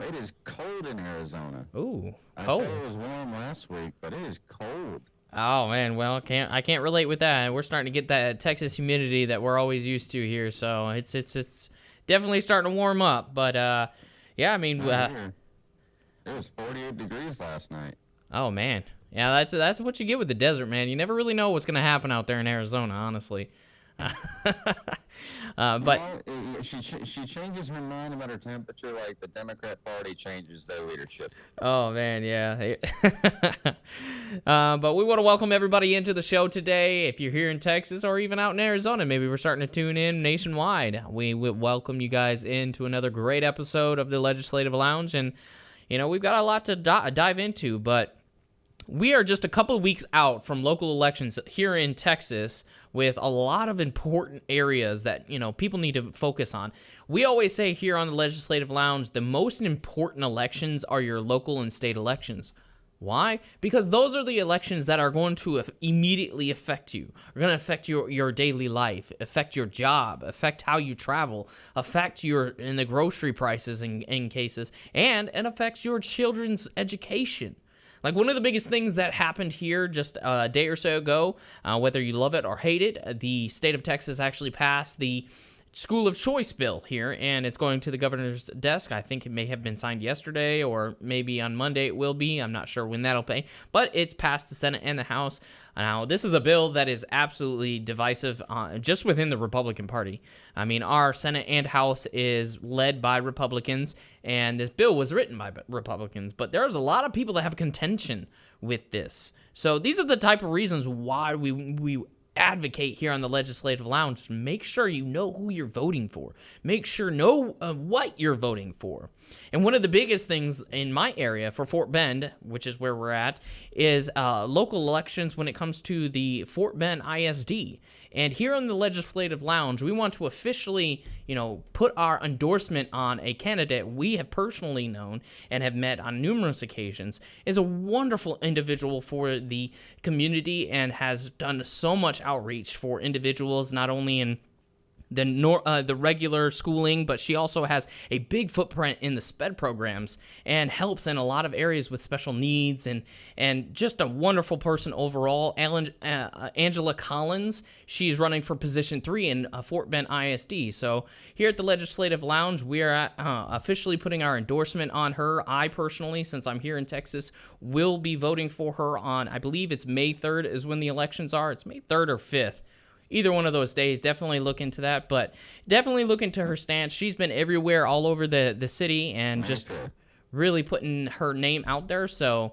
It is cold in Arizona. Ooh, I cold. said it was warm last week, but it is cold. Oh man, well, I can't relate with that. We're starting to get that Texas humidity that we're always used to here, so it's definitely starting to warm up. But yeah, I mean, It was 48 degrees last night. oh man, yeah, that's what you get with the desert, man. You never really know what's gonna happen out there in Arizona, honestly. But she changes her mind about her temperature like the Democrat Party changes their leadership. oh man, yeah. But we want to welcome everybody into the show today. If you're here in Texas or even out in Arizona, maybe we're starting to tune in nationwide. We welcome you guys into another great episode of the Legislative Lounge, and we've got a lot to dive into, but we are just a couple of weeks out from local elections here in Texas with a lot of important areas that, people need to focus on. We always say here on the Legislative Lounge, the most important elections are your local and state elections. Why? Because those are the elections that are going to immediately affect you. Are going to affect your daily life, affect your job, affect how you travel, affect in the grocery prices in cases, and it affects your children's education. Like one of the biggest things that happened here just a day or so ago, whether you love it or hate it, the state of Texas actually passed the school of choice bill here, and it's going to the governor's desk. I think it may have been signed yesterday, or maybe on Monday it will be. I'm not sure when that'll pay, but it's passed the Senate and the House. Now, this is a bill that is absolutely divisive just within the Republican Party. I mean, our Senate and House is led by Republicans, and this bill was written by Republicans, but there's a lot of people that have contention with this. So these are the type of reasons why we advocate here on the Legislative Lounge. Make sure you know who you're voting for. Make sure know what you're voting for. And one of the biggest things in my area for Fort Bend, which is where we're at, is local elections when it comes to the Fort Bend ISD. And here on the Legislative Lounge, we want to officially, put our endorsement on a candidate we have personally known and have met on numerous occasions, is a wonderful individual for the community and has done so much outreach for individuals, not only in the regular schooling, but she also has a big footprint in the SPED programs and helps in a lot of areas with special needs, and just a wonderful person overall. Angela Collins, she's running for position 3 in Fort Bend ISD. So here at the Legislative Lounge, we are officially putting our endorsement on her. I personally, since I'm here in Texas, will be voting for her on, I believe it's May 3rd is when the elections are. It's May 3rd or 5th. Either one of those days, definitely look into that, but definitely look into her stance. She's been everywhere, all over the city, and just really putting her name out there, so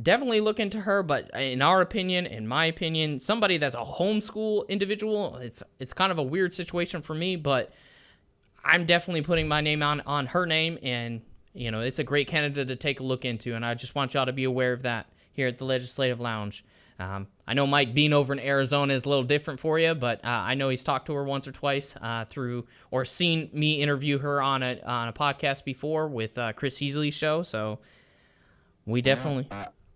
definitely look into her. But in our opinion, in my opinion, somebody that's a homeschool individual, it's kind of a weird situation for me, but I'm definitely putting my name on her name, and, it's a great candidate to take a look into, and I just want y'all to be aware of that here at the Legislative Lounge. I know Mike being over in Arizona is a little different for you, but I know he's talked to her once or twice through or seen me interview her on a podcast before with Chris Heasley's show. So we definitely.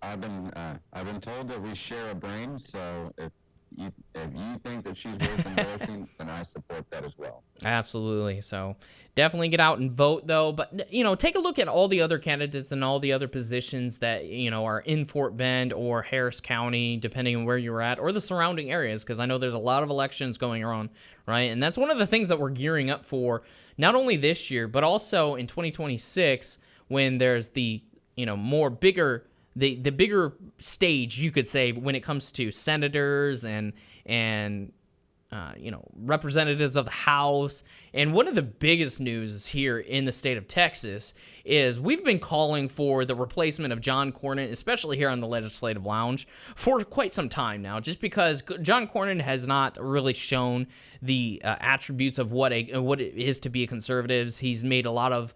I've been told that we share a brain. So if you think that she's worth endorsing, then I support that as well. Absolutely. So definitely get out and vote, though. But, take a look at all the other candidates and all the other positions that, are in Fort Bend or Harris County, depending on where you're at, or the surrounding areas, because I know there's a lot of elections going on, right? And that's one of the things that we're gearing up for, not only this year, but also in 2026, when there's the, the bigger stage, you could say, when it comes to senators and representatives of the House. And one of the biggest news here in the state of Texas is we've been calling for the replacement of John Cornyn, especially here on the Legislative Lounge, for quite some time now, just because John Cornyn has not really shown the attributes of what it is to be a conservative. He's made a lot of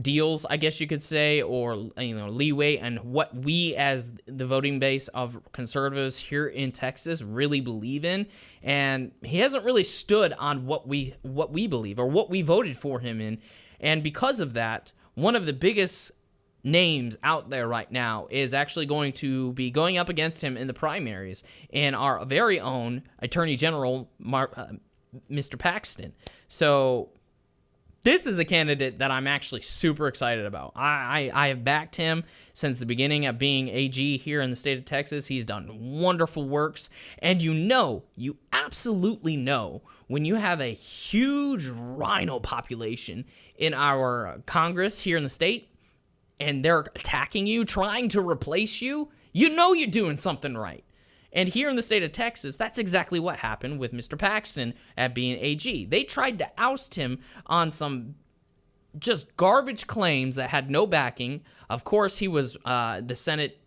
deals, I guess you could say, or leeway, and what we as the voting base of conservatives here in Texas really believe in, and he hasn't really stood on what we believe or what we voted for him in. And because of that, one of the biggest names out there right now is actually going to be going up against him in the primaries, and our very own Attorney General Mr. Paxton. So This is a candidate that I'm actually super excited about. I have backed him since the beginning of being AG here in the state of Texas. He's done wonderful works. And you absolutely know, when you have a huge rhino population in our Congress here in the state, and they're attacking you, trying to replace you, you know you're doing something right. And here in the state of Texas, that's exactly what happened with Mr. Paxton at being AG. They tried to oust him on some just garbage claims that had no backing. Of course, he was the Senate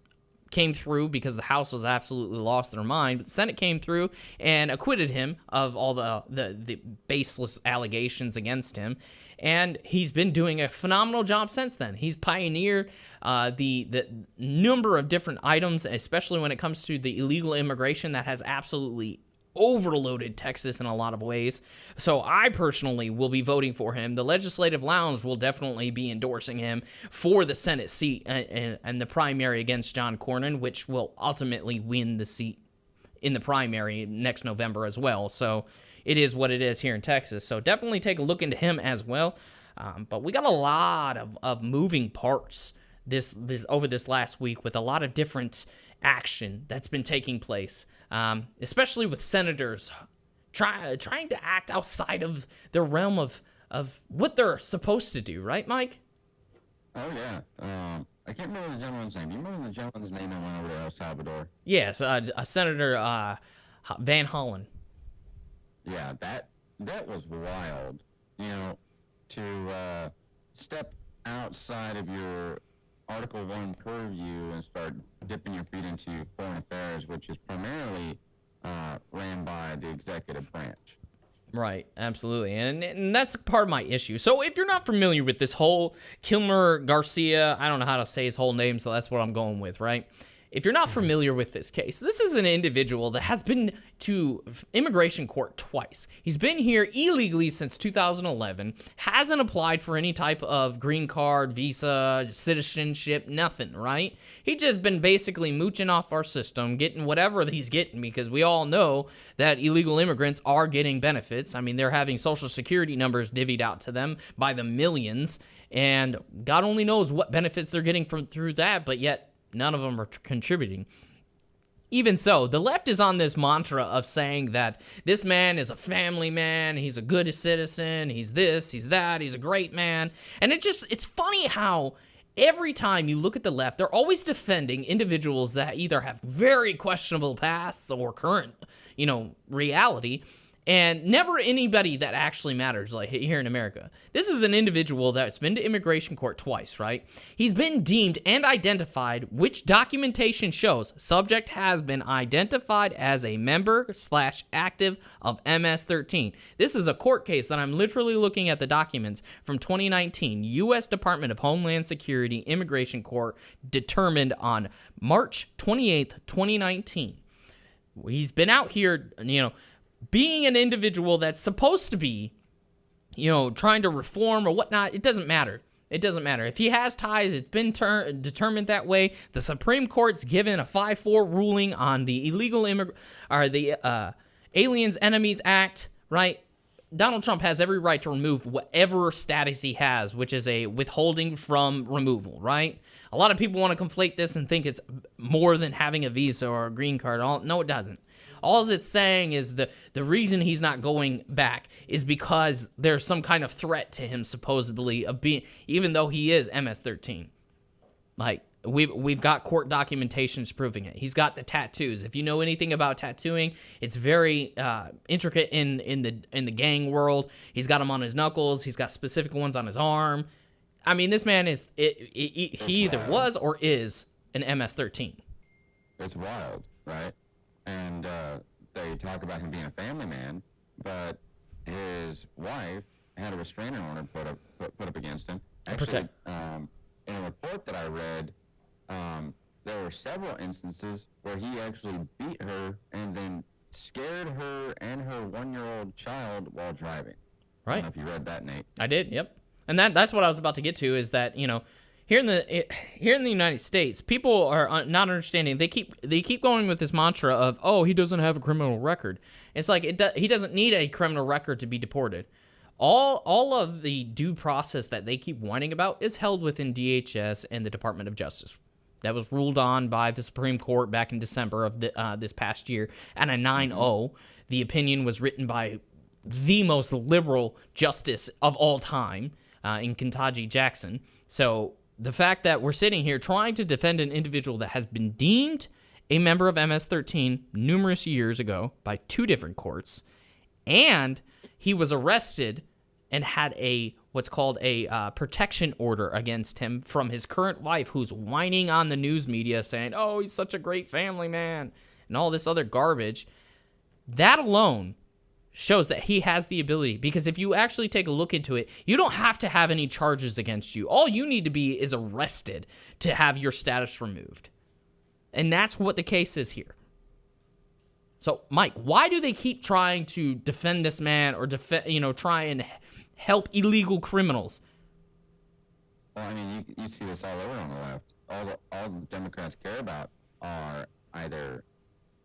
came through because the House was absolutely lost their mind. But the Senate came through and acquitted him of all the baseless allegations against him. And he's been doing a phenomenal job since then. He's pioneered the number of different items, especially when it comes to the illegal immigration that has absolutely overloaded Texas in a lot of ways. So I personally will be voting for him. The Legislative Lounge will definitely be endorsing him for the Senate seat and the primary against John Cornyn, which will ultimately win the seat in the primary next November as well. So it is what it is here in Texas. So definitely take a look into him as well. But we got a lot of moving parts this over this last week, with a lot of different action that's been taking place, especially with senators trying to act outside of their realm of what they're supposed to do. Right, Mike? Oh, yeah. I can't remember the gentleman's name. You remember the gentleman's name that went over to El Salvador? Yes, Senator Van Hollen. Yeah, that was wild. To step outside of your Article 1 purview and start dipping your feet into foreign affairs, which is primarily ran by the executive branch. Right, absolutely. And that's part of my issue. So if you're not familiar with this whole Kilmer Garcia, I don't know how to say his whole name, so that's what I'm going with, right? If you're not familiar with this case, this is an individual that has been to immigration court twice. He's been here illegally since 2011, hasn't applied for any type of green card, visa, citizenship, nothing, right? He's just been basically mooching off our system, getting whatever he's getting, because we all know that illegal immigrants are getting benefits. I mean, they're having Social Security numbers divvied out to them by the millions, and God only knows what benefits they're getting through that, but yet none of them are contributing. Even so, the left is on this mantra of saying that this man is a family man, he's a good citizen, he's this, he's that, he's a great man. And it's funny how every time you look at the left, they're always defending individuals that either have very questionable pasts or current, reality, and never anybody that actually matters, like here in America. This is an individual that's been to immigration court twice, right? He's been deemed and identified, which documentation shows subject has been identified as a member/active of MS-13. This is a court case that I'm literally looking at the documents from 2019. U.S. Department of Homeland Security Immigration Court determined on March 28th, 2019. He's been out here, being an individual that's supposed to be, trying to reform or whatnot. It doesn't matter. It doesn't matter. If he has ties, it's been determined that way. The Supreme Court's given a 5-4 ruling on the Aliens Enemies Act, right? Donald Trump has every right to remove whatever status he has, which is a withholding from removal, right? A lot of people want to conflate this and think it's more than having a visa or a green card. No, it doesn't. All it's saying is the reason he's not going back is because there's some kind of threat to him, supposedly, of being, even though he is MS-13. Like, we've got court documentations proving it. He's got the tattoos. If you know anything about tattooing, it's very intricate in the gang world. He's got them on his knuckles. He's got specific ones on his arm. I mean, this man is he either was or is an MS-13. It's wild, right? And they talk about him being a family man, but his wife had a restraining order put up against him. Actually, in a report that I read, there were several instances where he actually beat her and then scared her and her 1-year-old child while driving. Right. I don't know if you read that, Nate. I did. Yep. And that's what I was about to get to, is that here in the United States, people are not understanding. They keep going with this mantra of, he doesn't have a criminal record. It's like he doesn't need a criminal record to be deported. All of the due process that they keep whining about is held within DHS and the Department of Justice. That was ruled on by the Supreme Court back in December of this past year, and a 9-0. The opinion was written by the most liberal justice of all time, in Ketanji Jackson. So the fact that we're sitting here trying to defend an individual that has been deemed a member of MS-13 numerous years ago by 2 different courts, and he was arrested and had what's called a protection order against him from his current wife, who's whining on the news media saying, oh, he's such a great family man, and all this other garbage. That alone shows that he has the ability, because if you actually take a look into it, you don't have to have any charges against you. All you need to be is arrested to have your status removed. And that's what the case is here. So, Mike, why do they keep trying to defend this man or try and help illegal criminals? Well, I mean, you see this all over on the left. All the Democrats care about are either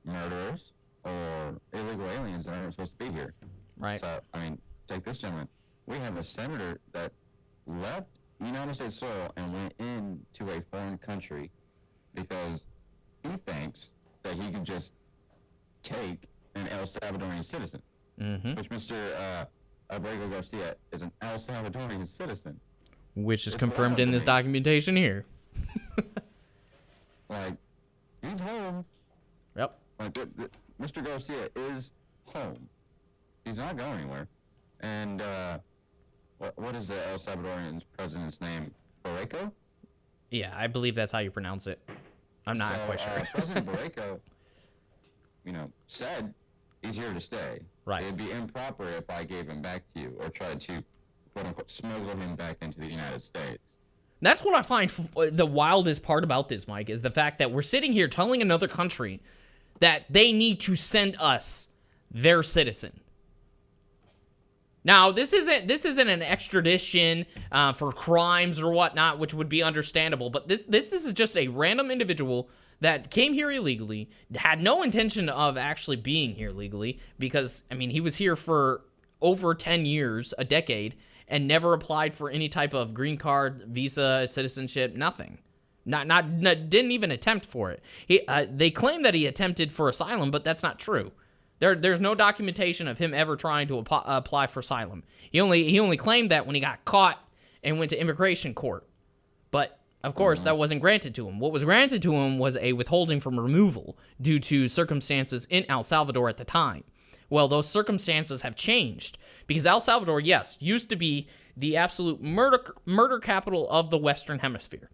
murderers or illegal aliens that aren't supposed to be here. Right. So, I mean, take this gentleman. We have a senator that left United States soil and went into a foreign country because he thinks that he can just take an El Salvadorian citizen, which Mr. Abrego Garcia is an El Salvadorian citizen. Which is confirmed in this documentation here. Like, he's home. Yep. Like, Mr. Garcia is home. He's not going anywhere. And what is the El Salvadorian president's name? Barreco? Yeah, I believe that's how you pronounce it. I'm not quite sure. President Barreco, said he's here to stay. Right. It'd be improper if I gave him back to you or tried to, quote-unquote, smuggle him back into the United States. That's what I find the wildest part about this, Mike, is the fact that we're sitting here telling another country that they need to send us their citizen. Now, this isn't an extradition for crimes or whatnot, which would be understandable, but this is just a random individual that came here illegally, had no intention of actually being here legally, because, I mean, he was here for over 10 years, a decade, and never applied for any type of green card, visa, citizenship, nothing. Didn't even attempt for it. They claim that he attempted for asylum, but that's not true. There's no documentation of him ever trying to apply for asylum. He only claimed that when he got caught and went to immigration court. But, of course, that wasn't granted to him. What was granted to him was a withholding from removal due to circumstances in El Salvador at the time. Well, those circumstances have changed because El Salvador, yes, used to be the absolute murder capital of the Western Hemisphere.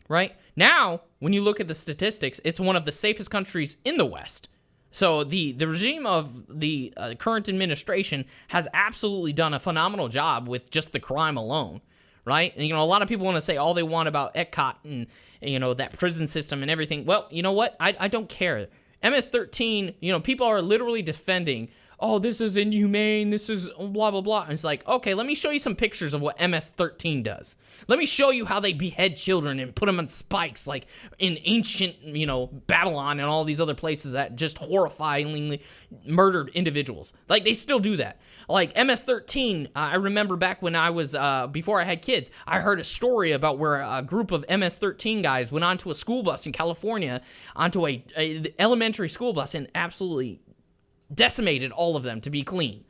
Right? Now, when you look at the statistics, it's one of the safest countries in the West. So the regime of the current administration has absolutely done a phenomenal job with just the crime alone, right? And, a lot of people want to say all they want about ECOT and that prison system and everything. Well, you know what? I don't care. MS-13, people are literally defending, oh, this is inhumane, this is blah, blah, blah. And it's like, okay, let me show you some pictures of what MS-13 does. Let me show you how they behead children and put them on spikes like in ancient, Babylon and all these other places that just horrifyingly murdered individuals. Like, they still do that. Like, MS-13, I remember back when I was, before I had kids, I heard a story about where a group of MS-13 guys went onto a school bus in California, onto a elementary school bus, and absolutely decimated all of them to be clean.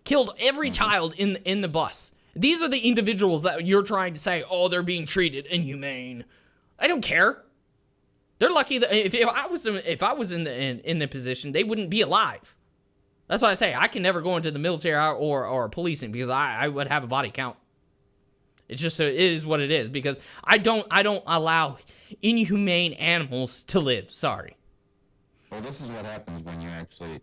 Killed every child in the bus. These are the individuals that you're trying to say, oh, they're being treated inhumane. I don't care. They're lucky that if I was in the position, they wouldn't be alive. That's why I say I can never go into the military or policing because I would have a body count. It's just it is what it is because I don't allow inhumane animals to live. Sorry. Well, this is what happens when you actually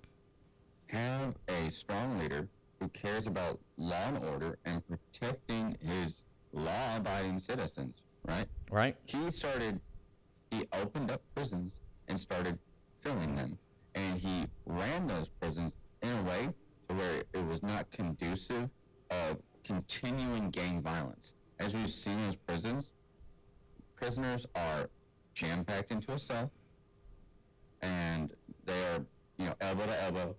have a strong leader who cares about law and order and protecting his law-abiding citizens, right? Right. He opened up prisons and started filling them. And he ran those prisons in a way to where it was not conducive of continuing gang violence. As we've seen in those prisoners are jam-packed into a cell, and they are, elbow to elbow.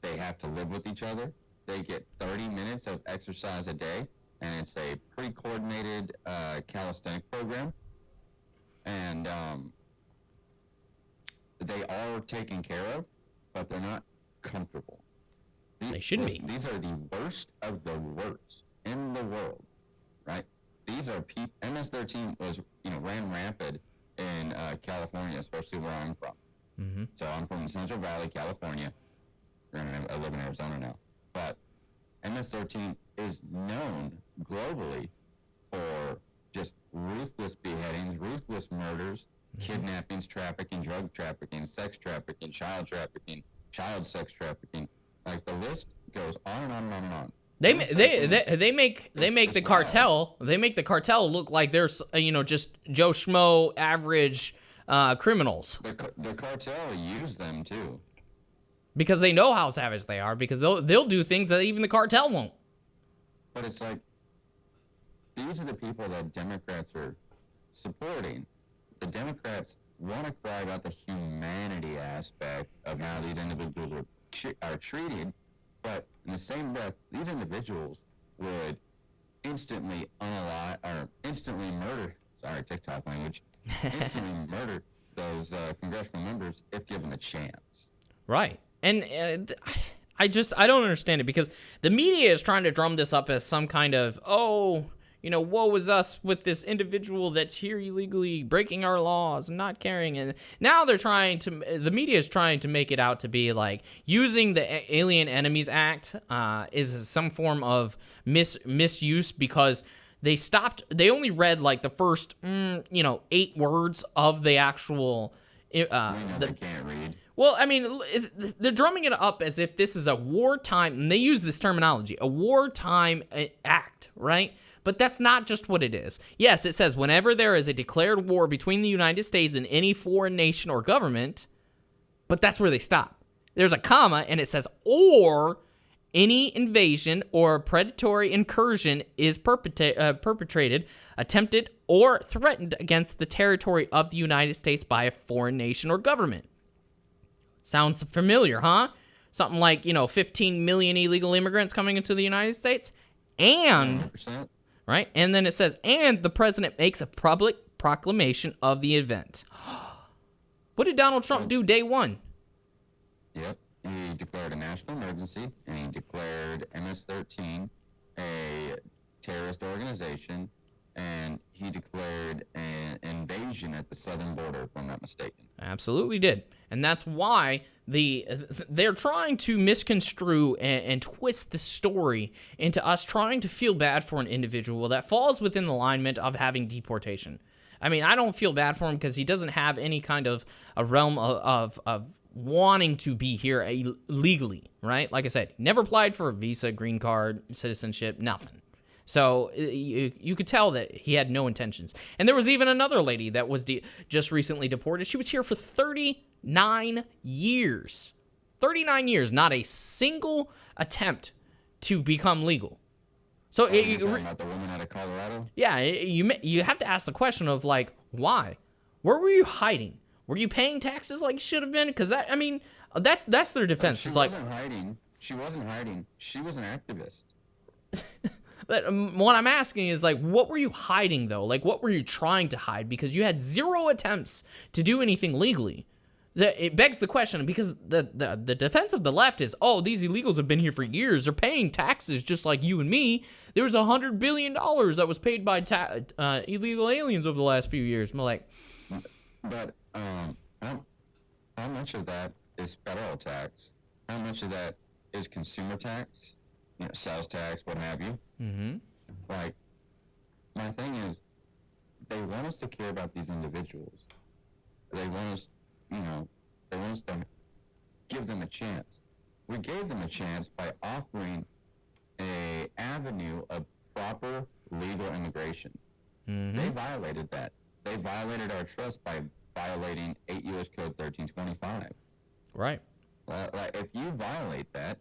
They have to live with each other. they get 30 minutes of exercise a day, and it's a pre-coordinated calisthenic program. And they are taken care of, but they're not comfortable. They should be. These are the worst of the worst in the world, right? These are people. MS-13 was, ran rampant in California, especially where I'm from. Mm-hmm. So I'm from Central Valley, California. I live in Arizona now. But MS-13 is known globally for just ruthless beheadings, ruthless murders, kidnappings, trafficking, drug trafficking, sex trafficking, child sex trafficking. Like, the list goes on and on and on and on. They make the cartel look like they're just Joe Schmo average criminals. The cartel use them too, because they know how savage they are. Because they'll do things that even the cartel won't. But it's like, these are the people that Democrats are supporting. The Democrats want to cry about the humanity aspect of how these individuals are treated, but in the same breath, these individuals would instantly murder, sorry, TikTok language, instantly murder those congressional members if given a chance. Right. And I don't understand it, because the media is trying to drum this up as some kind of, woe is us with this individual that's here illegally breaking our laws and not caring. And now the media is trying to make it out to be like using the Alien Enemies Act is some form of misuse, because they only read like the first, 8 words of the actual. They can't read. Well, I mean, they're drumming it up as if this is a wartime, and they use this terminology, a wartime act, right? But that's not just what it is. Yes, it says whenever there is a declared war between the United States and any foreign nation or government, but that's where they stop. There's a comma, and it says, or any invasion or predatory incursion is perpetrated, attempted, or threatened against the territory of the United States by a foreign nation or government. Sounds familiar, huh? Something like, 15 million illegal immigrants coming into the United States. And, 100%. right? And then it says, and the president makes a public proclamation of the event. What did Donald Trump do day one? Yep. He declared a national emergency, and he declared MS-13 a terrorist organization, and he declared an invasion at the southern border, if I'm not mistaken. Absolutely did. And that's why they're trying to misconstrue and twist the story into us trying to feel bad for an individual that falls within the alignment of having deportation. I mean, I don't feel bad for him because he doesn't have any kind of a realm of wanting to be here legally, right? Like I said, never applied for a visa, green card, citizenship, nothing. So you could tell that he had no intentions. And there was even another lady that was just recently deported. She was here for 39 years. 39 years, not a single attempt to become legal. So you're talking about the woman out of Colorado? Yeah, you have to ask the question of, like, why? Where were you hiding? Were you paying taxes like you should have been? Because that's their defense. She wasn't hiding. She wasn't hiding. She was an activist. But what I'm asking is, like, what were you hiding, though? Like, what were you trying to hide? Because you had 0 attempts to do anything legally. It begs the question, because the defense of the left is, oh, these illegals have been here for years. They're paying taxes just like you and me. There was $100 billion that was paid by illegal aliens over the last few years. I'm like... But how much of that is federal tax? How much of that is consumer tax? Sales tax, what have you? Mm-hmm. Like, my thing is, they want us to care about these individuals. They want us, they want us to give them a chance. We gave them a chance by offering an avenue of proper legal immigration. Mm-hmm. They violated that. They violated our trust by violating 8 U.S. Code 1325. Right. Like, if you violate that,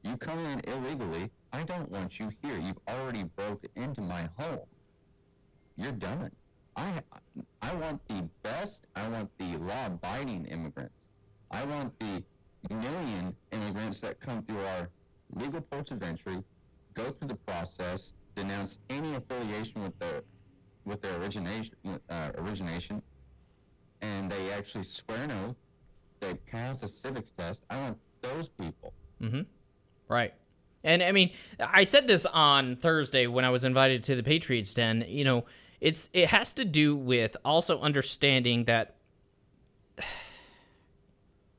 you come in illegally, I don't want you here. You've already broke into my home. You're done. I want the best. I want the law-abiding immigrants. I want the million immigrants that come through our legal ports of entry, go through the process, denounce any affiliation with their origination, and they actually swear an oath. They pass a civics test. I want those people. Mm-hmm. Right. And I mean, I said this on Thursday when I was invited to the Patriots Den. You know, it has to do with also understanding that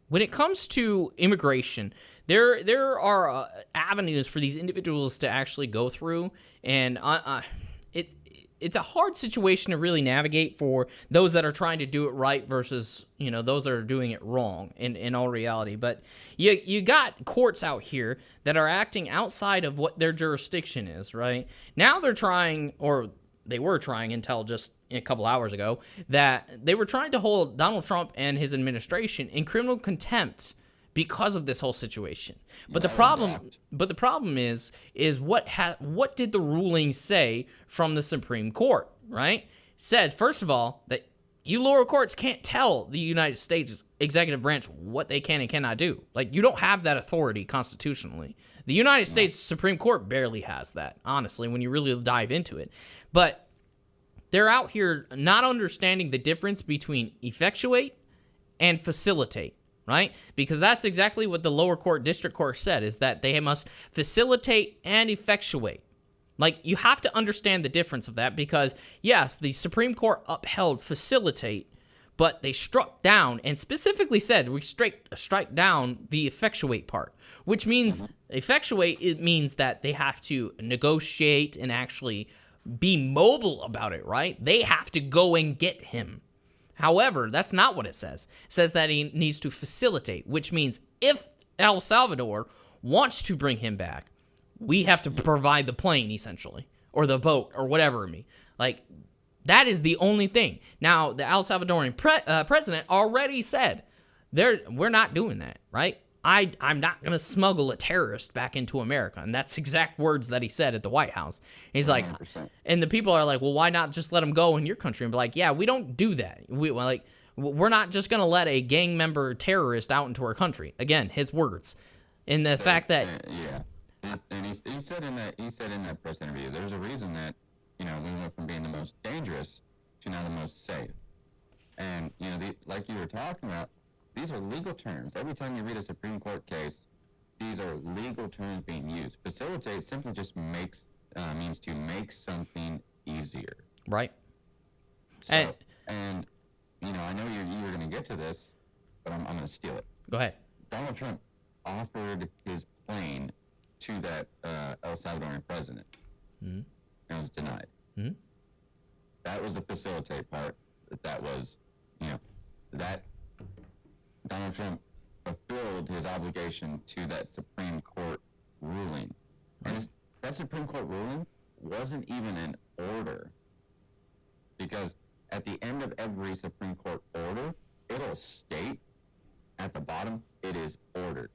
when it comes to immigration, there are avenues for these individuals to actually go through, and it's a hard situation to really navigate for those that are trying to do it right versus, you know, those that are doing it wrong in all reality. But you got courts out here that are acting outside of what their jurisdiction is, right? Now they're trying, or they were trying until just a couple hours ago, that they were trying to hold Donald Trump and his administration in criminal contempt because of this whole situation. But the problem is what did the ruling say from the Supreme Court, right? It says, first of all, that you lower courts can't tell the United States executive branch what they can and cannot do. Like, you don't have that authority constitutionally. The United States Supreme Court barely has that, honestly, when you really dive into it. But they're out here not understanding the difference between effectuate and facilitate. Right? Because that's exactly what the lower court, district court said, is that they must facilitate and effectuate. Like, you have to understand the difference of that because, yes, the Supreme Court upheld facilitate, but they struck down and specifically said we strike down the effectuate part, which means effectuate, it means that they have to negotiate and actually be mobile about it, right? They have to go and get him. However, that's not what it says. It says that he needs to facilitate, which means if El Salvador wants to bring him back, we have to provide the plane, essentially, or the boat, or whatever it may be. Like, that is the only thing. Now, the El Salvadorian president already said, we're not doing that, right? I'm not going to smuggle a terrorist back into America. And that's exact words that he said at the White House. He's 100%. Like, and the people are like, well, why not just let him go in your country? And be like, yeah, we don't do that. We're not just going to let a gang member terrorist out into our country. Again, his words. And the fact that... yeah. And he said in that press interview, there's a reason that, you know, we went from being the most dangerous to now the most safe. And, you know, like you were talking about, these are legal terms. Every time you read a Supreme Court case, these are legal terms being used. Facilitate simply just means to make something easier. Right. So, and you know, I know you were going to get to this, but I'm going to steal it. Go ahead. Donald Trump offered his plane to that El Salvadorian president, and it was denied. Mm-hmm. That was the facilitate part. That was, you know, that Donald Trump fulfilled his obligation to that Supreme Court ruling. And that Supreme Court ruling wasn't even an order. Because at the end of every Supreme Court order, it'll state at the bottom, it is ordered.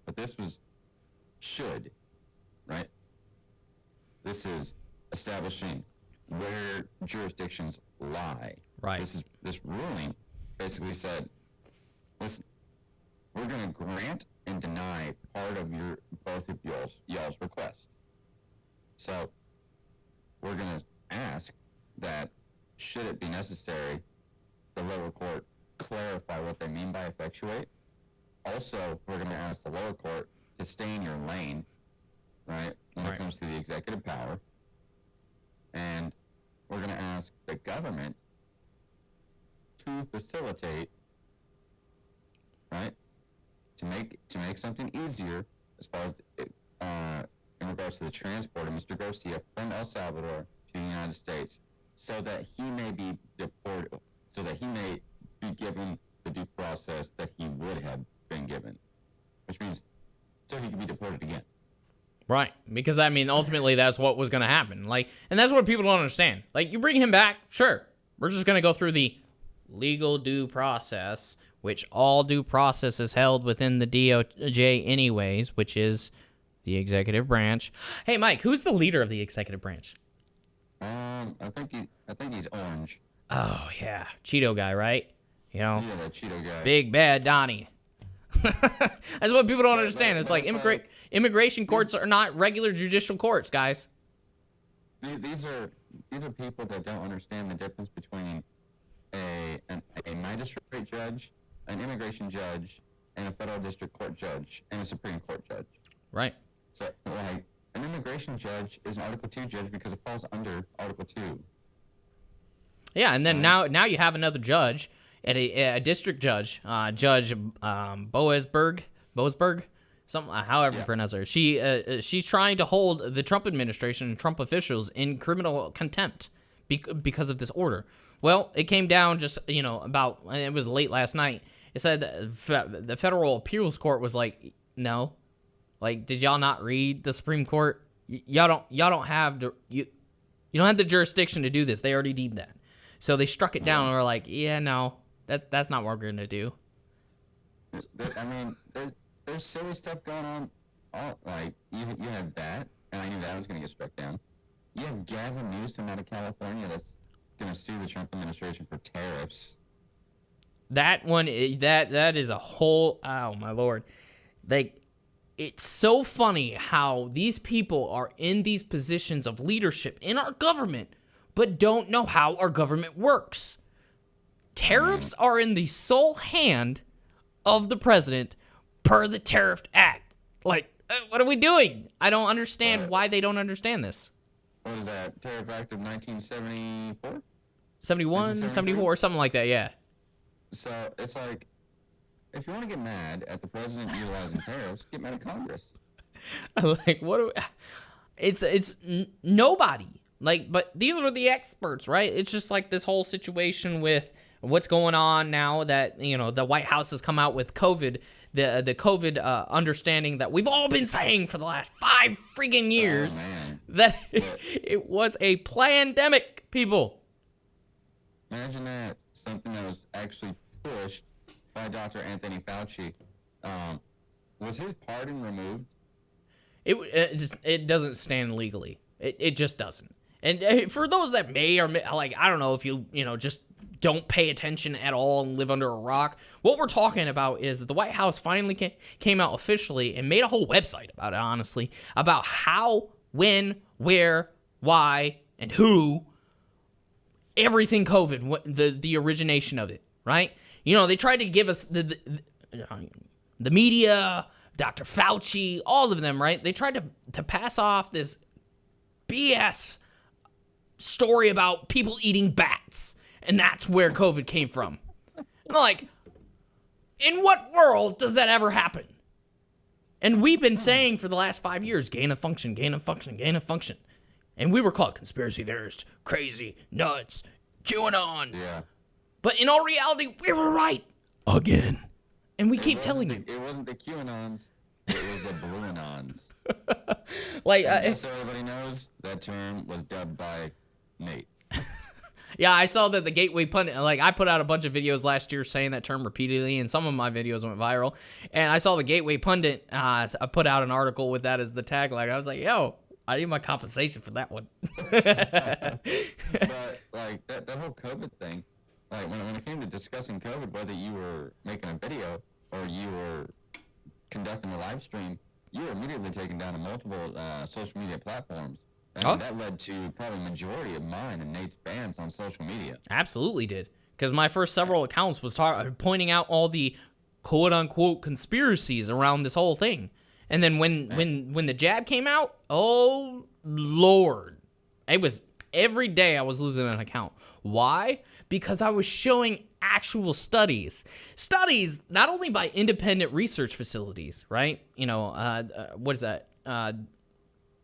But this was should, right? This is establishing where jurisdictions lie. Right. This ruling basically said, listen, we're going to grant and deny part of both of y'all's request. So we're going to ask that, should it be necessary, the lower court clarify what they mean by effectuate. Also, we're going to ask the lower court to stay in your lane, right, when it comes to the executive power. And we're going to ask the government to facilitate, right, to make something easier as far as in regards to the transport of Mr. Garcia from El Salvador to the United States, so that he may be deported, so that he may be given the due process that he would have been given, which means so he can be deported again. Right, because I mean, ultimately, that's what was going to happen. Like, and that's what people don't understand. Like, you bring him back, sure, we're just going to go through the legal due process, which all due process is held within the DOJ anyways, which is the executive branch. Hey, Mike, who's the leader of the executive branch? I think he's orange. Oh yeah, Cheeto guy, right? You know, Yeah, that Cheeto guy. Big Bad Donnie. That's what people don't understand. It's like immigration courts are not regular judicial courts, guys. These are people that don't understand the difference between a magistrate judge, an immigration judge, and a federal district court judge, and a Supreme Court judge. Right. So, like, an immigration judge is an Article 2 judge because it falls under Article 2. Yeah, and then now you have another judge, at a district judge, Judge Boasberg, something, however you pronounce her. She's trying to hold the Trump administration and Trump officials in criminal contempt because of this order. Well, it came down just, it was late last night. It said that the federal appeals court was like, no, like, did y'all not read the Supreme Court? Y'all don't have you don't have the jurisdiction to do this. They already deemed that. So they struck it down and were like, yeah, no, that's not what we're gonna do. I mean, there's silly stuff going on. Like, you have that, and I knew that was gonna get struck down. You have Gavin Newsom out of California that's gonna sue the Trump administration for tariffs. That one, that is a whole, oh my Lord. Like, it's so funny how these people are in these positions of leadership in our government, but don't know how our government works. Tariffs are in the sole hand of the president per the Tariff Act. Like, what are we doing? I don't understand why they don't understand this. What is that? Tariff Act of 1974? 71, 74, something like that, yeah. So it's like, if you want to get mad at the president utilizing tariffs, get mad at Congress. Like, it's nobody. Like, but these are the experts, right? It's just like this whole situation with what's going on now that, the White House has come out with COVID, the COVID understanding that we've all been saying for the last 5 freaking years that it was a plandemic, people. Imagine that, something that was actually pushed by Dr. Anthony Fauci. Was his pardon removed? It doesn't stand legally. It just doesn't. And for those that may or may, like, I don't know if you just don't pay attention at all and live under a rock, what we're talking about is that the White House finally came out officially and made a whole website about it, honestly, about how, when, where, why, and who, everything COVID, the origination of it, right? They tried to give us the media, Dr. Fauci, all of them, right? They tried to pass off this BS story about people eating bats, and that's where COVID came from. And I'm like, in what world does that ever happen? And we've been saying for the last 5 years, gain of function, gain of function, gain of function. And we were called conspiracy theorists, crazy, nuts, QAnon. Yeah. But in all reality, we were right again. And we keep telling you. It wasn't the QAnons, it was the Blueanons. Like, just so everybody knows, that term was dubbed by Nate. Yeah, I saw that the Gateway Pundit, like, I put out a bunch of videos last year saying that term repeatedly, and some of my videos went viral. And I saw the Gateway Pundit put out an article with that as the tagline. I was like, yo, I need my compensation for that one. But, like, that whole COVID thing, like, when it came to discussing COVID, whether you were making a video or you were conducting a live stream, you were immediately taken down to multiple social media platforms. And that led to probably majority of mine and Nate's bans on social media. Absolutely did. Because my first several accounts was pointing out all the quote-unquote conspiracies around this whole thing. And then when the jab came out, oh, Lord. It was every day I was losing an account. Why? Because I was showing actual studies. Studies not only by independent research facilities, right? What is that?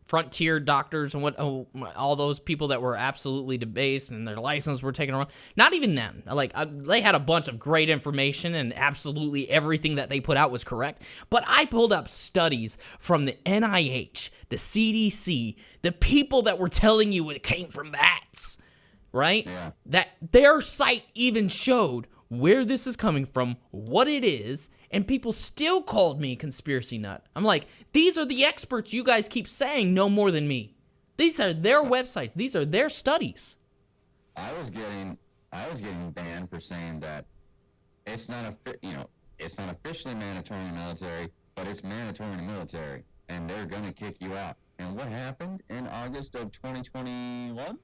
Frontier doctors and all those people that were absolutely debased and their license were taken around. Not even them. Like, they had a bunch of great information and absolutely everything that they put out was correct. But I pulled up studies from the NIH, the CDC, the people that were telling you it came from bats, right? Yeah. That their site even showed where this is coming from, what it is, and people still called me conspiracy nut. I'm like, these are the experts you guys keep saying know more than me. These are their websites. These are their studies. I was getting banned for saying that it's not it's not officially mandatory in the military, but it's mandatory in the military, and they're going to kick you out. And what happened in August of 2021?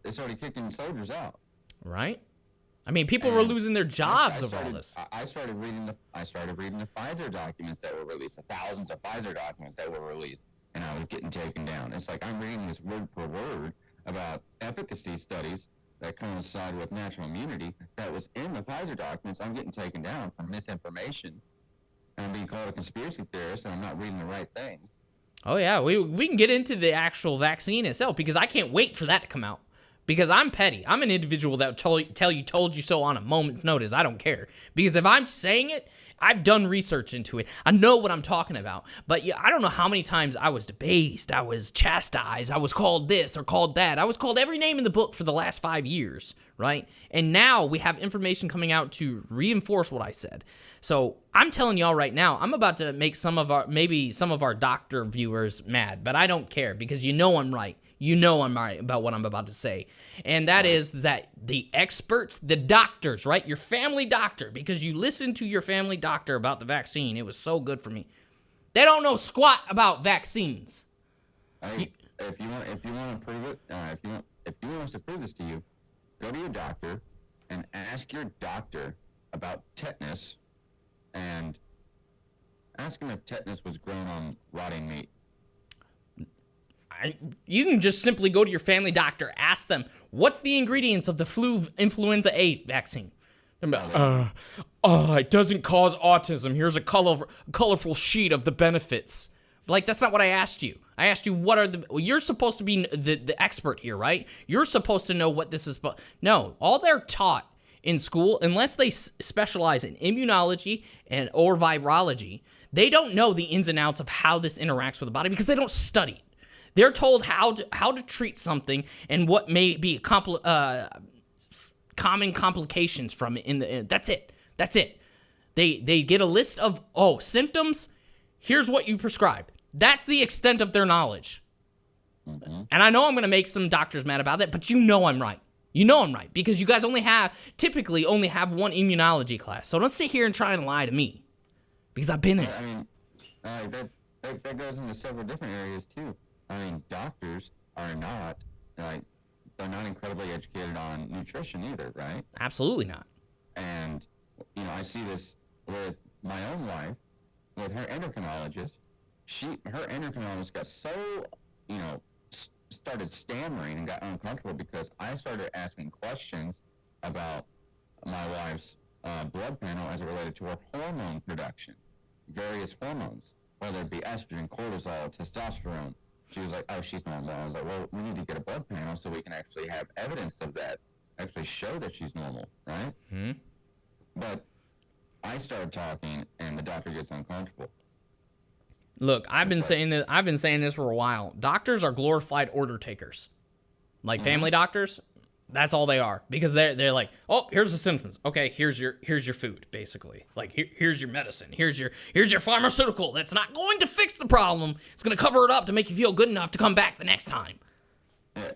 They started kicking soldiers out. Right? I mean, people were losing their jobs over all this. I started reading the Pfizer documents that were released, the thousands of Pfizer documents that were released, and I was getting taken down. It's like I'm reading this word per word about efficacy studies that coincide with natural immunity that was in the Pfizer documents. I'm getting taken down for misinformation, and I'm being called a conspiracy theorist, and I'm not reading the right things. Oh, yeah. We can get into the actual vaccine itself, because I can't wait for that to come out. Because I'm petty. I'm an individual that will told you so on a moment's notice. I don't care. Because if I'm saying it, I've done research into it. I know what I'm talking about. But yeah, I don't know how many times I was debased, I was chastised, I was called this or called that. I was called every name in the book for the last 5 years, right? And now we have information coming out to reinforce what I said. So I'm telling y'all right now, I'm about to make some of our doctor viewers mad, but I don't care, because you know I'm right. You know I'm right about what I'm about to say. And that is that the experts, the doctors, right? Your family doctor, because you listened to your family doctor about the vaccine. It was so good for me. They don't know squat about vaccines. Hey, if you want to prove it, if you want us to prove this to you, go to your doctor and ask your doctor about tetanus, and ask him if tetanus was grown on rotting meat. You can just simply go to your family doctor, ask them, what's the ingredients of the influenza A vaccine? It doesn't cause autism. Here's a colorful sheet of the benefits. Like, that's not what I asked you. I asked you, you're supposed to be the expert here, right? You're supposed to know what this is. No, all they're taught in school, unless they specialize in immunology or virology, they don't know the ins and outs of how this interacts with the body, because they don't study it. They're told how to treat something and what may be common complications from it. That's it. They get a list of symptoms. Here's what you prescribe. That's the extent of their knowledge. Mm-hmm. And I know I'm going to make some doctors mad about that, but you know I'm right. You know I'm right, because you guys typically only have one immunology class. So don't sit here and try and lie to me, because I've been there. I mean, that goes into several different areas too. I mean, doctors are not, they're not incredibly educated on nutrition either, right? Absolutely not. And, I see this with my own wife, with her endocrinologist. Her endocrinologist got so, started stammering and got uncomfortable because I started asking questions about my wife's blood panel as it related to her hormone production, various hormones, whether it be estrogen, cortisol, testosterone. She was like, oh, she's normal. I was like, well, we need to get a blood panel so we can actually have evidence of that, actually show that she's normal, right? Mm-hmm. But I started talking, and the doctor gets uncomfortable. Look, I've been saying this for a while. Doctors are glorified order takers. Like family doctors, that's all they are, because they're like, oh, here's the symptoms. Okay, here's your food, basically. Like here's your medicine. Here's your pharmaceutical. That's not going to fix the problem. It's going to cover it up to make you feel good enough to come back the next time.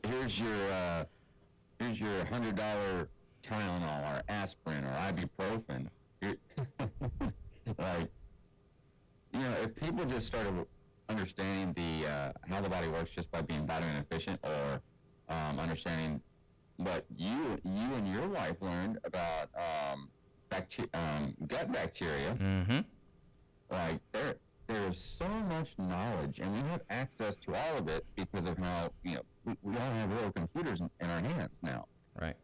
Here's your $100 Tylenol or aspirin or ibuprofen. If people just started understanding how the body works just by being vitamin efficient, or understanding what you and your wife learned about gut bacteria, mm-hmm. Like there's so much knowledge, and we have access to all of it because of how we all have real computers in our hands now. Right,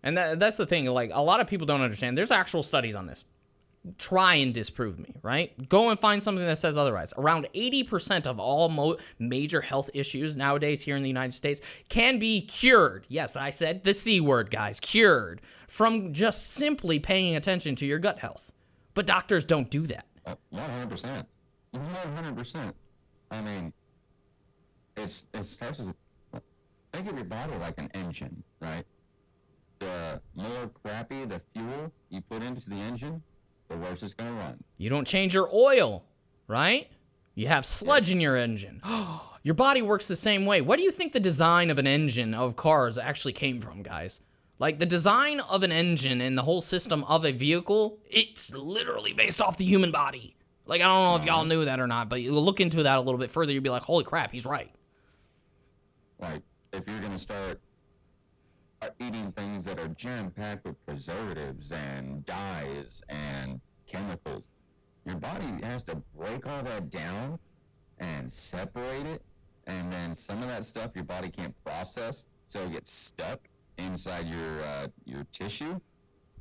and that's the thing. Like, a lot of people don't understand. There's actual studies on this. Try and disprove me, right? Go and find something that says otherwise. Around 80% of all major health issues nowadays here in the United States can be cured. Yes, I said the C word, guys. Cured from just simply paying attention to your gut health. But doctors don't do that. 100%. 100%. I mean, it starts as think of your body like an engine, right? The more crappy the fuel you put into the engine, the worse it's going to run. You don't change your oil, right? You have sludge in your engine. Your body works the same way. What do you think the design of an engine of cars actually came from, guys? Like, the design of an engine and the whole system of a vehicle, it's literally based off the human body. Like, I don't know if y'all knew that or not, but you look into that a little bit further, you'd be like, holy crap, he's right. Like, if you're going to start eating things that are jam-packed with preservatives and dyes and chemicals, your body has to break all that down and separate it, and then some of that stuff your body can't process, so it gets stuck inside your tissue.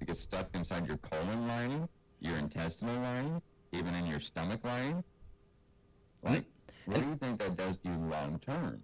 It gets stuck inside your colon lining, your intestinal lining, even in your stomach lining. Like, what do you think that does to you long term?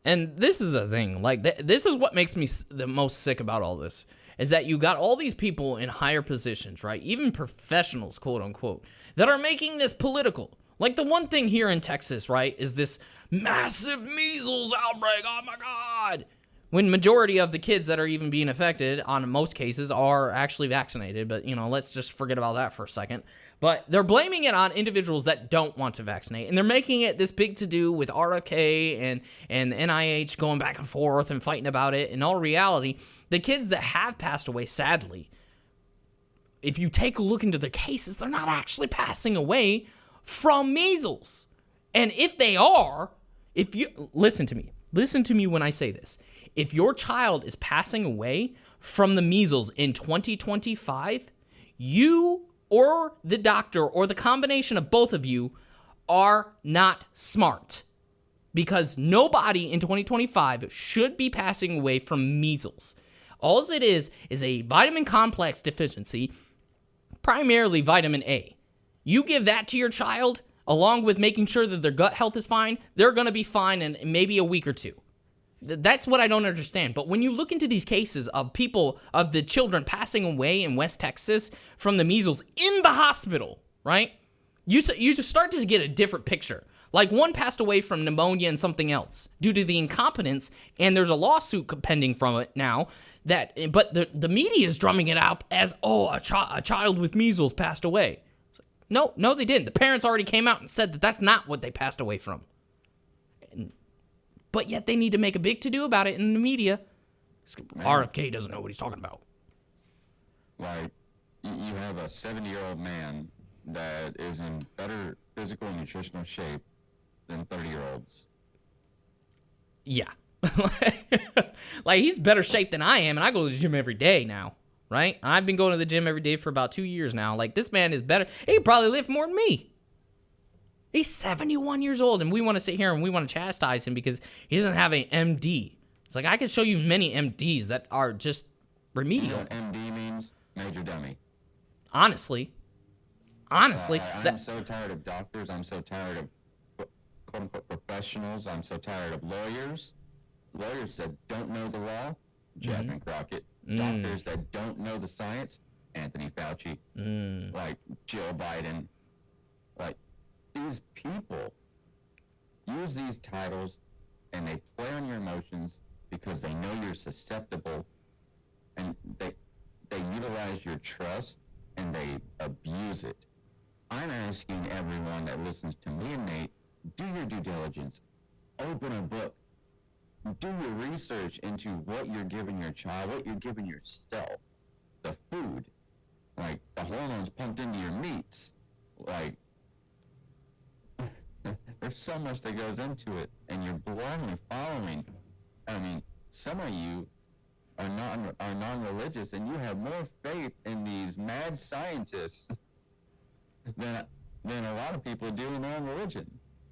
And this is the thing. Like, this is what makes me the most sick about all this, is that you got all these people in higher positions, right? Even professionals, quote unquote, that are making this political. Like, the one thing here in Texas, right, is this massive measles outbreak. Oh my God. When majority of the kids that are even being affected, on most cases, are actually vaccinated. But, let's just forget about that for a second. But they're blaming it on individuals that don't want to vaccinate. And they're making it this big to-do with RFK and the NIH going back and forth and fighting about it. In all reality, the kids that have passed away, sadly, if you take a look into the cases, they're not actually passing away from measles. And if they are, listen to me when I say this. If your child is passing away from the measles in 2025, you or the doctor or the combination of both of you are not smart, because nobody in 2025 should be passing away from measles. All it is a vitamin complex deficiency, primarily vitamin A. You give that to your child, along with making sure that their gut health is fine, they're going to be fine in maybe a week or two. That's what I don't understand. But when you look into these cases of the children passing away in West Texas from the measles in the hospital, right? You just start to get a different picture. Like, one passed away from pneumonia and something else due to the incompetence, and there's a lawsuit pending from it now. But the media is drumming it out as, a child with measles passed away. No, they didn't. The parents already came out and said that that's not what they passed away from. But yet they need to make a big to-do about it in the media. RFK doesn't know what he's talking about. Like, you have a 70-year-old man that is in better physical and nutritional shape than 30-year-olds. Yeah. Like, he's better shape than I am, and I go to the gym every day now, right? I've been going to the gym every day for about 2 years now. Like, this man is better. He could probably lift more than me. He's 71 years old, and we want to sit here and we want to chastise him because he doesn't have an MD. It's like, I could show you many MDs that are just remedial. You know what MD means? Major dummy. Honestly. I'm so tired of doctors. I'm so tired of quote-unquote professionals. I'm so tired of lawyers. Lawyers that don't know the law, Jasmine Crockett. Doctors that don't know the science, Anthony Fauci. Like Joe Biden. Like, these people use these titles and they play on your emotions because they know you're susceptible, and they utilize your trust and they abuse it. I'm asking everyone that listens to me and Nate, do your due diligence. Open a book. Do your research into what you're giving your child, what you're giving yourself. The food, like the hormones pumped into your meats, like there's so much that goes into it, and you're blindly following. I mean, some of you are non-religious, and you have more faith in these mad scientists than a lot of people do in their own religion.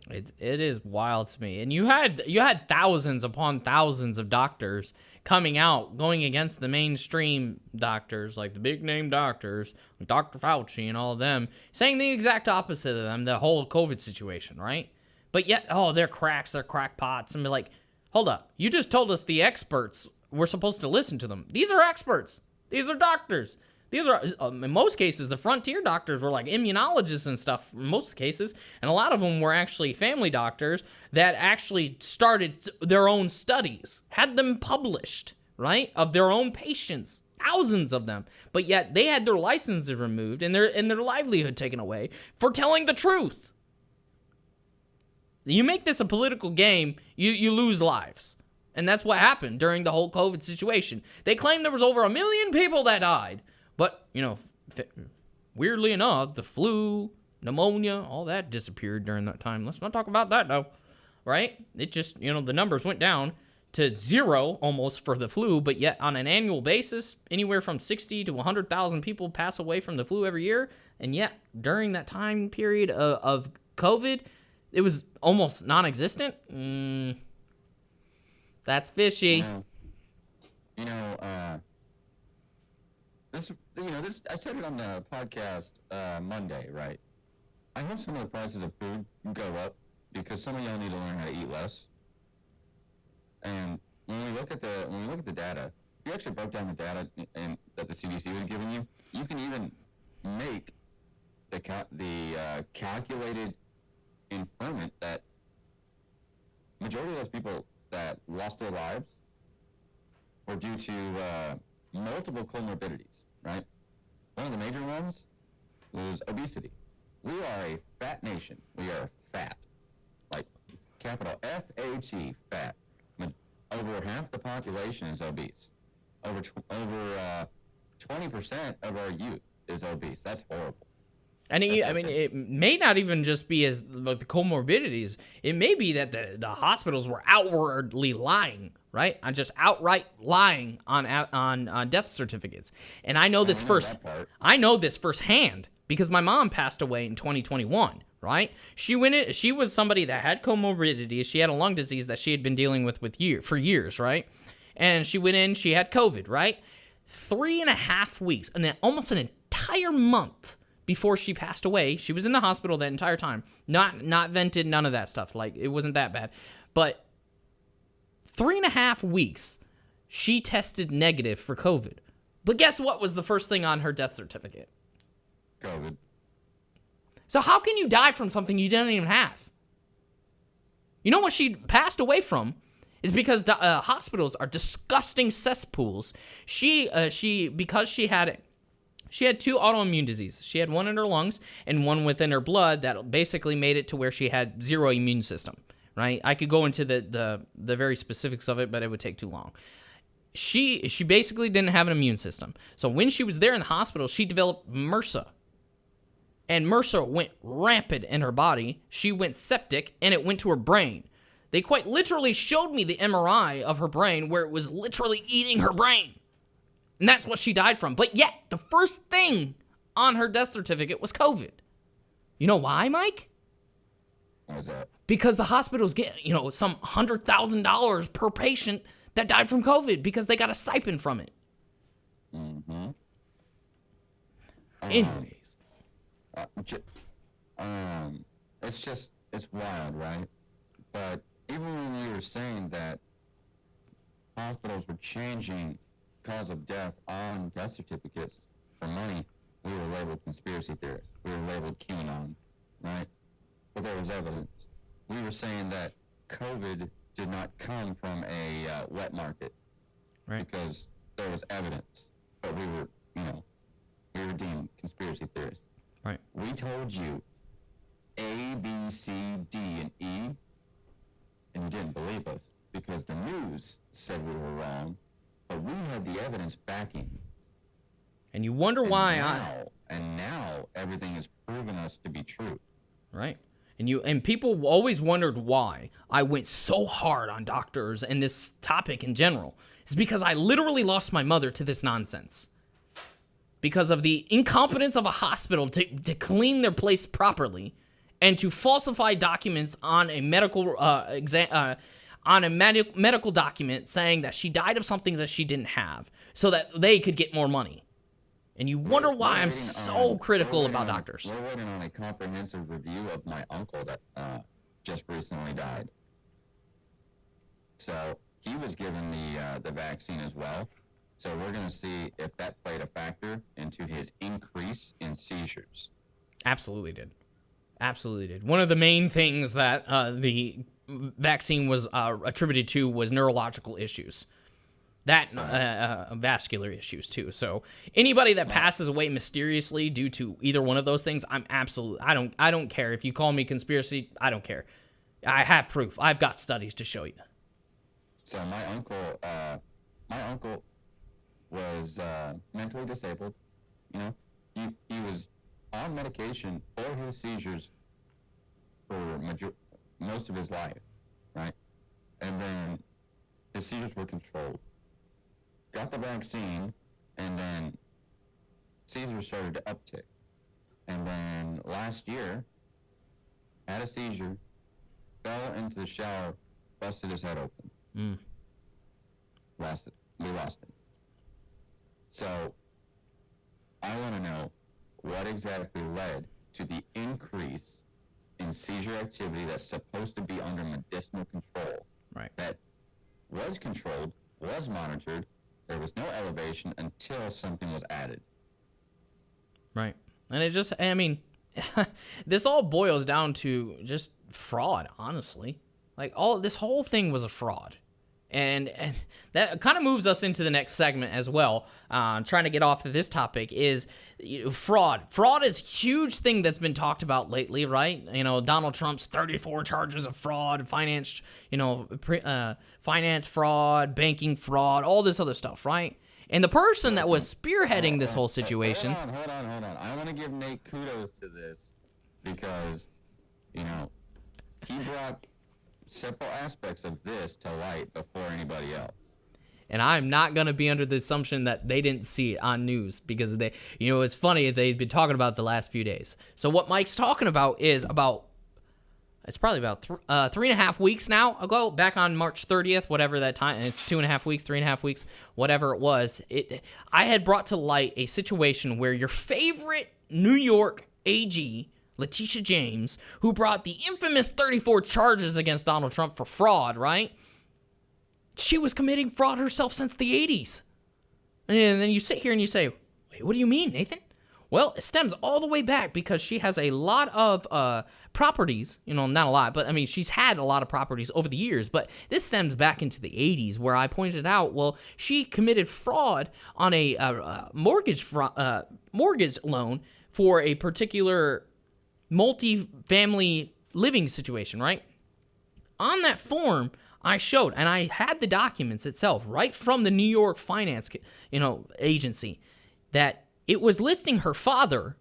It is wild to me. And you had thousands upon thousands of doctors coming out, going against the mainstream doctors, like the big name doctors, Dr. Fauci and all of them, saying the exact opposite of them, the whole COVID situation, right? But yet, they're cracks, they're crackpots. And be like, hold up, you just told us the experts, we're supposed to listen to them. These are experts. These are doctors. These are, in most cases, the frontier doctors were like immunologists and stuff, in most cases. And a lot of them were actually family doctors that actually started their own studies, had them published, right, of their own patients, thousands of them. But yet they had their licenses removed and their livelihood taken away for telling the truth. You make this a political game, you lose lives. And that's what happened during the whole COVID situation. They claimed there was over 1 million people that died. But, weirdly enough, the flu, pneumonia, all that disappeared during that time. Let's not talk about that, though. Right? It just, the numbers went down to 0 almost for the flu, but yet on an annual basis, anywhere from 60 to 100,000 people pass away from the flu every year. And yet, during that time period of COVID, it was almost non-existent. That's fishy. This. I said it on the podcast Monday, right? I hope some of the prices of food go up because some of y'all need to learn how to eat less. And when we look at the data, if you actually broke down the data that the CDC was giving you, you can even make the calculated inferment that majority of those people that lost their lives were due to multiple comorbidities, right? One of the major ones was obesity. We are a fat nation. We are fat. Like, capital F-A-T, fat. Over half the population is obese. Over 20% of our youth is obese. That's horrible. And it may not even just be as the comorbidities. It may be that the hospitals were outwardly lying, right? On just outright lying on death certificates. And I know this firsthand because my mom passed away in 2021, right? She was somebody that had comorbidities. She had a lung disease that she had been dealing with for years, right? And she went in, she had COVID, right? 3.5 weeks, and then almost an entire month before she passed away. She was in the hospital that entire time. Not vented, none of that stuff. Like, it wasn't that bad. But 3.5 weeks, she tested negative for COVID. But guess what was the first thing on her death certificate? COVID. So how can you die from something you didn't even have? You know what she passed away from is because hospitals are disgusting cesspools. Because she had 2 autoimmune diseases. She had one in her lungs and one within her blood that basically made it to where she had 0 immune system, right? I could go into the very specifics of it, but it would take too long. She basically didn't have an immune system. So when she was there in the hospital, she developed MRSA. And MRSA went rampant in her body. She went septic, and it went to her brain. They quite literally showed me the MRI of her brain where it was literally eating her brain. And that's what she died from. But yet, the first thing on her death certificate was COVID. You know why, Mike? Why is that? Because the hospitals get, some $100,000 per patient that died from COVID because they got a stipend from it. Mm-hmm. Anyways. It's wild, right? But even when you were saying that hospitals were changing cause of death on death certificates for money, we were labeled conspiracy theorists. We were labeled QAnon, right? But there was evidence. We were saying that COVID did not come from a wet market, right? Because there was evidence. But we were deemed conspiracy theorists. Right. We told you A, B, C, D, and E, and you didn't believe us because the news said we were wrong, but we had the evidence backing. And you wonder why now everything has proven us to be true. Right. And people always wondered why I went so hard on doctors and this topic in general. It's because I literally lost my mother to this nonsense. Because of the incompetence of a hospital to clean their place properly and to falsify documents on a medical medical document saying that she died of something that she didn't have so that they could get more money. And you wonder why I'm so critical about doctors. We're waiting on a comprehensive review of my uncle that just recently died. So he was given the vaccine as well. So we're going to see if that played a factor into his increase in seizures. Absolutely did. Absolutely did. One of the main things that the vaccine was attributed to was neurological issues. Vascular issues too. So anybody that passes away mysteriously due to either one of those things, I don't care. If you call me conspiracy, I don't care. I have proof. I've got studies to show you. So my uncle was mentally disabled. You know, he was on medication for his seizures for most of his life, right? And then his seizures were controlled. Got the vaccine, and then seizures started to uptick. And then last year, had a seizure, fell into the shower, busted his head open. We lost it. So I want to know what exactly led to the increase in seizure activity that's supposed to be under medicinal control. Right. That was controlled, was monitored. There was no elevation until something was added. Right. And it just, I mean, this all boils down to just fraud, honestly. Like, this whole thing was a fraud. And that kind of moves us into the next segment as well. Trying to get off of this topic is fraud. Fraud is a huge thing that's been talked about lately, right? You know, Donald Trump's 34 charges of fraud, finance fraud, banking fraud, all this other stuff, right? And the person that was spearheading this whole situation. Hold on. I want to give Nate kudos to this because, you know, he brought simple aspects of this to light before anybody else. And I'm not going to be under the assumption that they didn't see it on news because it's funny, they've been talking about it the last few days. So what Mike's talking about is it's probably about 3.5 weeks now ago, back on March 30th, whatever that time, and it's 2.5 weeks, 3.5 weeks, whatever it was. I had brought to light a situation where your favorite New York AG, Letitia James, who brought the infamous 34 charges against Donald Trump for fraud, right? She was committing fraud herself since the 80s. And then you sit here and you say, wait, what do you mean, Nathan? Well, it stems all the way back because she has a lot of properties, not a lot, but I mean, she's had a lot of properties over the years, but this stems back into the 80s where I pointed out, well, she committed fraud on a mortgage loan for a particular multi-family living situation, right? On that form, I showed, and I had the documents itself right from the New York finance, agency, that it was listing her father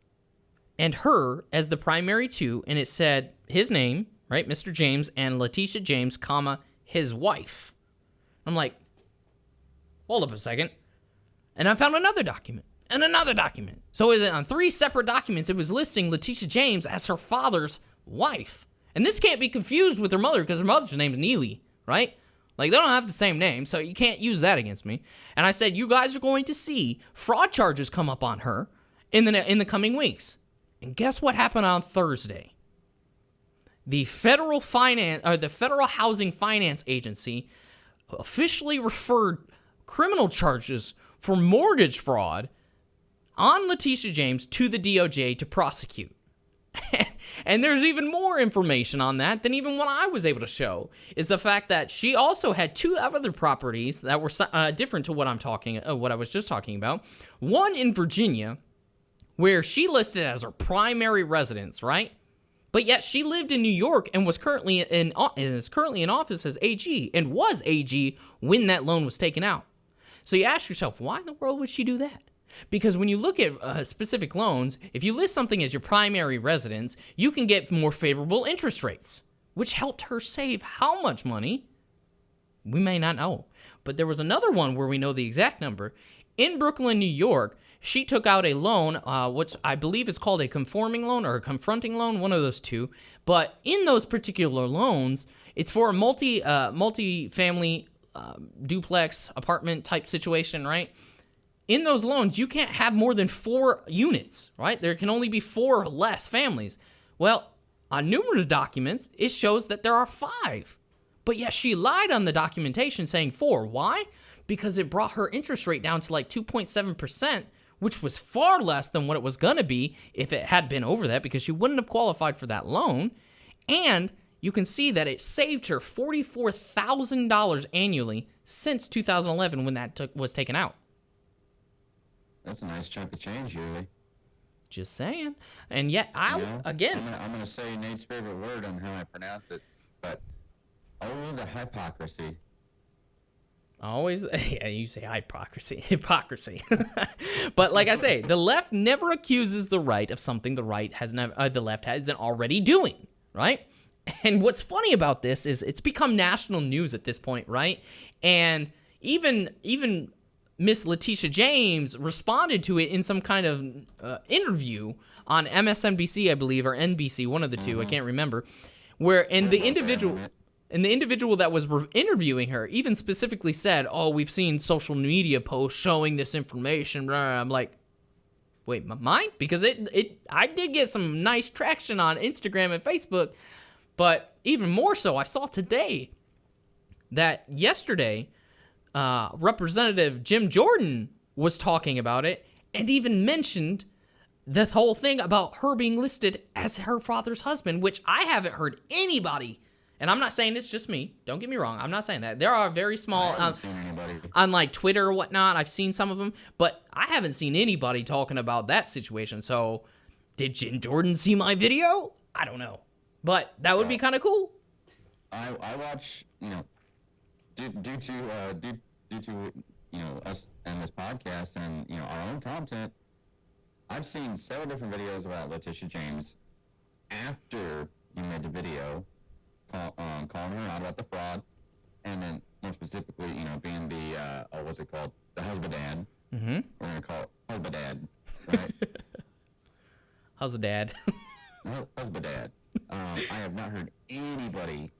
and her as the primary two, and it said his name, right, Mr. James, and Letitia James, comma, his wife. I'm like, hold up a second. And I found another document. And another document. So on 3 separate documents, it was listing Letitia James as her father's wife. And this can't be confused with her mother because her mother's name's Neely, right? Like, they don't have the same name, so you can't use that against me. And I said, you guys are going to see fraud charges come up on her in the coming weeks. And guess what happened on Thursday? The Federal Housing Finance Agency officially referred criminal charges for mortgage fraud on Letitia James to the DOJ to prosecute. And there's even more information on that than even what I was able to show, is the fact that she also had 2 other properties that were different to what I was just talking about. One in Virginia, where she listed as her primary residence, right? But yet she lived in New York and is currently in office as AG and was AG when that loan was taken out. So you ask yourself, why in the world would she do that? Because when you look at specific loans, if you list something as your primary residence, you can get more favorable interest rates, which helped her save how much money? We may not know. But there was another one where we know the exact number. In Brooklyn, New York, she took out a loan, which I believe is called a conforming loan or a confronting loan, one of those two. But in those particular loans, it's for a multi-family duplex apartment type situation, right? In those loans, you can't have more than 4 units, right? There can only be 4 or less families. Well, on numerous documents, it shows that there are 5. But yet she lied on the documentation saying 4. Why? Because it brought her interest rate down to like 2.7%, which was far less than what it was going to be if it had been over that, because she wouldn't have qualified for that loan. And you can see that it saved her $44,000 annually since 2011 when that was taken out. That's a nice chunk of change yearly. Just saying. And yet, I'm going to say Nate's favorite word on how I pronounce it, but oh, the hypocrisy. Always, yeah, you say hypocrisy. But like I say, the left never accuses the right of something the left hasn't already doing, right? And what's funny about this is it's become national news at this point, right? And even Miss Letitia James responded to it in some kind of interview on MSNBC, I believe, or NBC, one of the two, I can't remember, and the individual that was interviewing her even specifically said, "Oh, we've seen social media posts showing this information." I'm like, wait, mine? Because I did get some nice traction on Instagram and Facebook, but even more so, I saw today that yesterday, Representative Jim Jordan was talking about it and even mentioned the whole thing about her being listed as her father's husband, which I haven't heard anybody. And I'm not saying it's just me. Don't get me wrong. I'm not saying that. There are very small, on like Twitter or whatnot, I've seen some of them, but I haven't seen anybody talking about that situation. So did Jim Jordan see my video? I don't know. But that would be kind of cool. I watch, due to us and this podcast and our own content, I've seen several different videos about Letitia James after you made the video. Calling her out about the fraud, and then more specifically, being the what's it called, the husband dad. Mm-hmm. We're gonna call it husband dad, right? How's dad? Husband dad. I have not heard anybody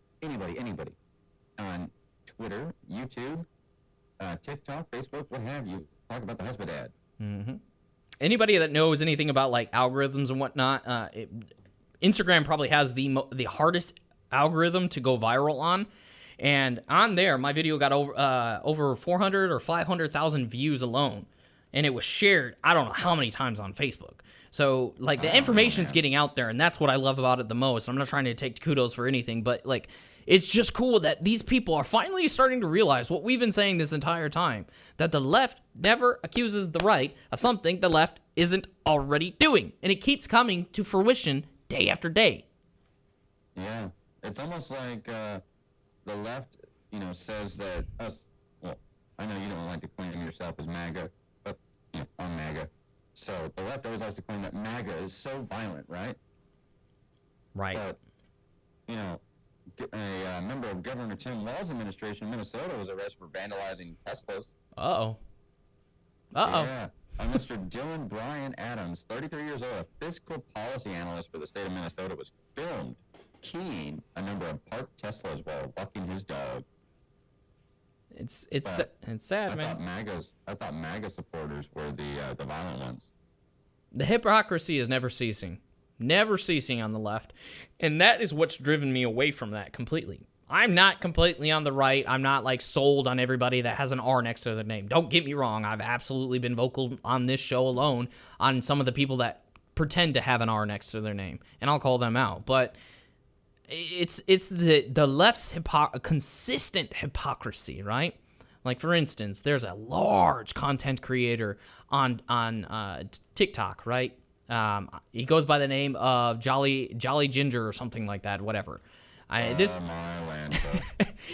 on Twitter, YouTube, TikTok, Facebook, what have you, talk about the husband dad. Mm-hmm. Anybody that knows anything about like algorithms and whatnot, Instagram probably has the hardest algorithm to go viral on, and on there my video got over 400 or 500,000 views alone, and it was shared I don't know how many times on Facebook. So like the information's getting out there, and that's what I love about it the most. I'm not trying to take kudos for anything, but like it's just cool that these people are finally starting to realize what we've been saying this entire time, that the left never accuses the right of something the left isn't already doing, and it keeps coming to fruition day after day. Yeah. It's almost like the left, says that us. Well, I know you don't like to claim yourself as MAGA, but I'm MAGA. So the left always likes to claim that MAGA is so violent, right? Right. But a member of Governor Tim Walz's administration in Minnesota was arrested for vandalizing Teslas. Uh-oh. Yeah. Mr. Dylan Brian Adams, 33 years old, a fiscal policy analyst for the state of Minnesota, was filmed keying a number of parked Teslas while walking his dog. It's sad, man. I thought MAGA supporters were the violent ones. The hypocrisy is never ceasing on the left, and that is what's driven me away from that completely. I'm not completely on the right. I'm not like sold on everybody that has an R next to their name. Don't get me wrong. I've absolutely been vocal on this show alone on some of the people that pretend to have an R next to their name, and I'll call them out. But it's the left's consistent hypocrisy, right? Like for instance, there's a large content creator on TikTok, right? He goes by the name of Jolly Ginger or something like that, whatever. This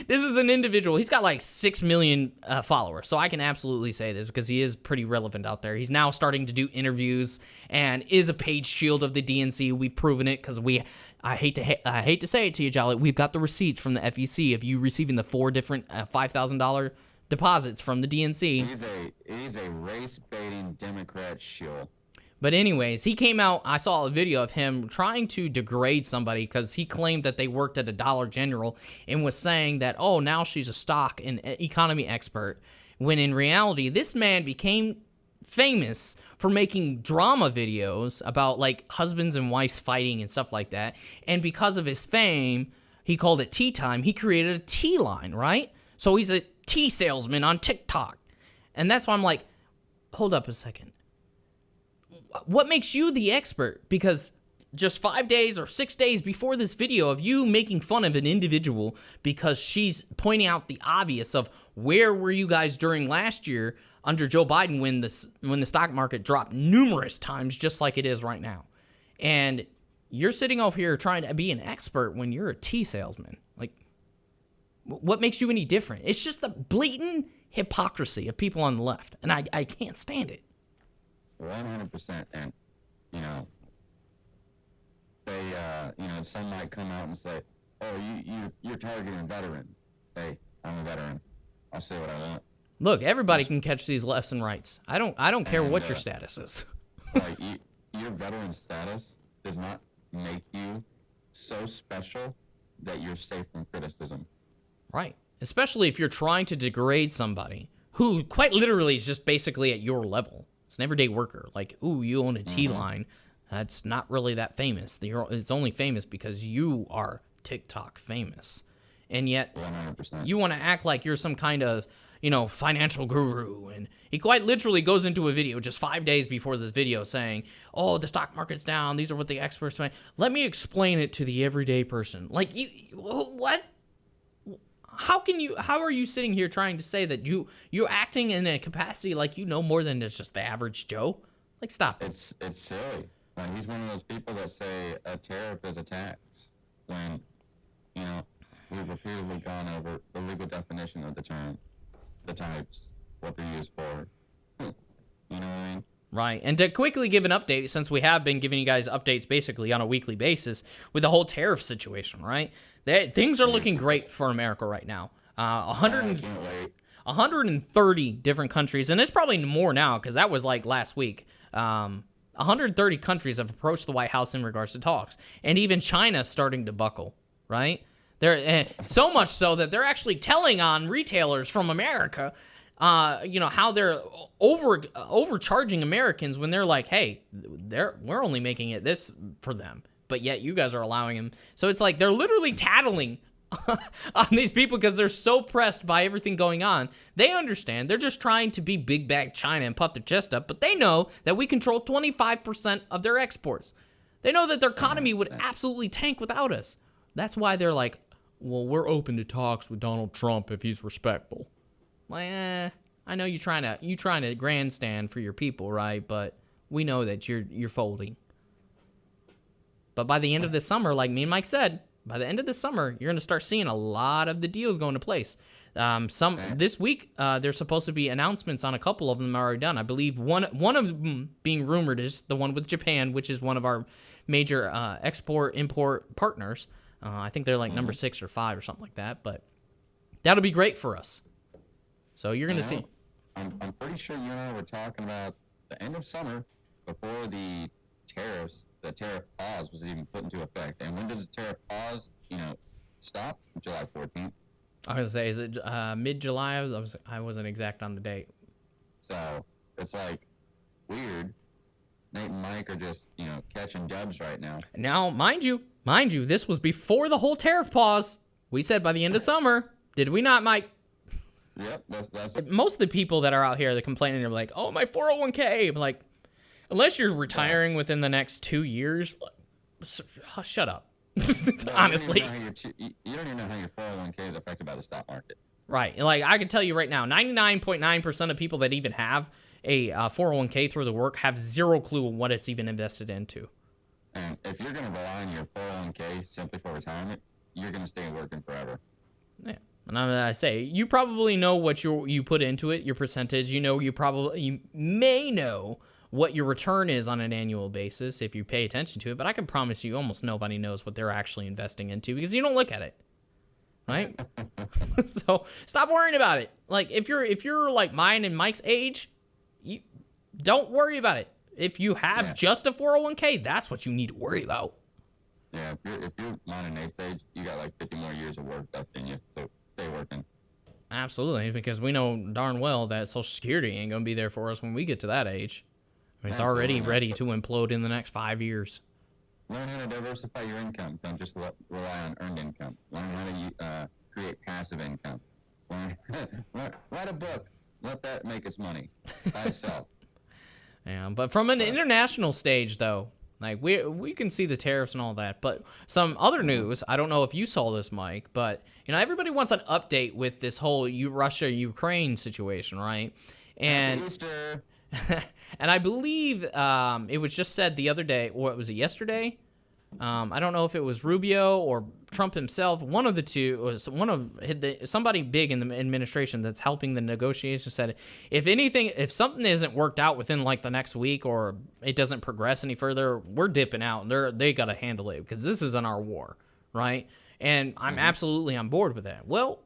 is an individual. He's got like 6 million followers, so I can absolutely say this because he is pretty relevant out there. He's now starting to do interviews and is a paid shield of the DNC. We've proven it because I hate to say it to you, Jolly. We've got the receipts from the FEC of you receiving the 4 different $5,000 deposits from the DNC. He's a race-baiting Democrat shill. But anyways, he came out, I saw a video of him trying to degrade somebody because he claimed that they worked at a Dollar General and was saying that, oh, now she's a stock and economy expert, when in reality, this man became famous for making drama videos about like husbands and wives fighting and stuff like that. And because of his fame, he called it Tea Time. He created a tea line, right? So he's a tea salesman on TikTok. And that's why I'm like, hold up a second. What makes you the expert? Because just 5 days or 6 days before this video of you making fun of an individual because she's pointing out the obvious of where were you guys during last year under Joe Biden when the stock market dropped numerous times just like it is right now. And you're sitting over here trying to be an expert when you're a tea salesman. Like, What makes you any different? It's just the blatant hypocrisy of people on the left, and I can't stand it. 100%. And, you know, they, some might come out and say, oh, you're targeting veterans. Hey, I'm a veteran. I'll say what I want. Look, everybody can catch these lefts and rights. I don't care what your status is. Like, your veteran status does not make you so special that you're safe from criticism. Right. Especially if you're trying to degrade somebody who quite literally is just basically at your level. It's an everyday worker. Like, ooh, you own a T-line. That's not really that famous. It's only famous because you are TikTok famous. And yet 100%. You want to act like you're some kind of, financial guru. And he quite literally goes into a video just 5 days before this video saying, oh, the stock market's down. These are what the experts say. Let me explain it to the everyday person. Like, what? How are you sitting here trying to say that you're acting in a capacity like you know more than just the average Joe? Like, stop. It's silly. Like, he's one of those people that say a tariff is a tax when, we've repeatedly gone over the legal definition of the term, the types, what they're used for. You know what I mean? Right. And to quickly give an update, since we have been giving you guys updates basically on a weekly basis with the whole tariff situation, right? Things are looking great for America right now. 130 different countries, and it's probably more now because that was like last week. 130 countries have approached the White House in regards to talks, and even China's starting to buckle, right? They're so much so that they're actually telling on retailers from America, how they're overcharging Americans when they're like, hey, we're only making it this for them, but yet you guys are allowing them. So it's like they're literally tattling on these people because they're so pressed by everything going on. They understand. They're just trying to be big bag China and puff their chest up, but they know that we control 25% of their exports. They know that their economy would absolutely tank without us. That's why they're like, well, we're open to talks with Donald Trump if he's respectful. Like, I know you're trying to grandstand for your people, right? But we know that you're folding. But by the end of this summer, like me and Mike said, by the end of this summer, you're going to start seeing a lot of the deals go into place. This week, there's supposed to be announcements on a couple of them already done. I believe one of them being rumored is the one with Japan, which is one of our major export-import partners. I think they're like number 6 or 5 or something like that. But that'll be great for us. So you're going to see. I'm pretty sure you and I were talking about the end of summer before the tariff pause was even put into effect. And when does the tariff pause, stop? July 14th. I was going to say, is it mid-July? I wasn't exact on the date. So it's like weird. Nate and Mike are just, catching dubs right now. Now, mind you, this was before the whole tariff pause. We said by the end of summer. Did we not, Mike? Yep, that's most of the people that are out here, they're complaining, they're like, oh, my 401k. I'm like, unless you're retiring within the next 2 years, shut up. Honestly. You don't even know how your 401k is affected by the stock market. Right. Like, I can tell you right now, 99.9% of people that even have a 401k through the work have zero clue on what it's even invested into. And if you're going to rely on your 401k simply for retirement, you're going to stay working forever. Yeah. And I say, you probably know what you put into it, your percentage. You may know what your return is on an annual basis if you pay attention to it, but I can promise you almost nobody knows what they're actually investing into because you don't look at it. Right? So stop worrying about it. Like, if you're like mine and Mike's age, you don't worry about it. If you have just a 401k, that's what you need to worry about. Yeah, if you're mine and Nate's age, you got like 50 more years of work left in you, so stay working. Absolutely, because we know darn well that Social Security ain't going to be there for us when we get to that age. I mean, it's already ready to implode in the next 5 years. Learn how to diversify your income. Don't just rely on earned income. Learn how to create passive income. Write a book. Let that make us money by itself. Yeah, but from an international stage, though, like we can see the tariffs and all that. But some other news, I don't know if you saw this, Mike, but everybody wants an update with this whole Russia-Ukraine situation, right? And Easter. and I believe it was just said the other day, what was it, yesterday? I don't know if it was Rubio or Trump himself. One of the two was somebody big in the administration that's helping the negotiations said, if something isn't worked out within like the next week or it doesn't progress any further, we're dipping out. They got to handle it because this isn't our war, right? And I'm absolutely on board with that. Well,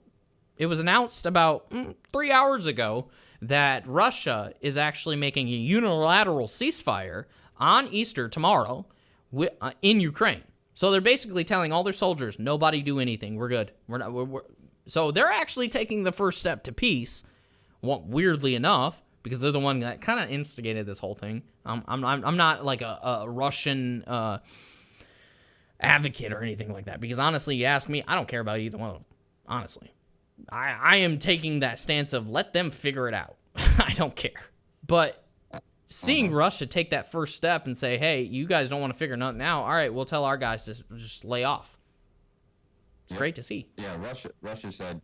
it was announced about 3 hours ago that Russia is actually making a unilateral ceasefire on Easter tomorrow in Ukraine. So they're basically telling all their soldiers, nobody do anything. We're good. So they're actually taking the first step to peace. Well, weirdly enough, because they're the one that kind of instigated this whole thing. I'm not like a Russian advocate or anything like that. Because honestly, you ask me, I don't care about either one of them. Honestly, I am taking that stance of let them figure it out. I don't care. But seeing Russia take that first step and say, hey, you guys don't want to figure nothing out, all right, we'll tell our guys to just lay off. It's great to see. Yeah, Russia said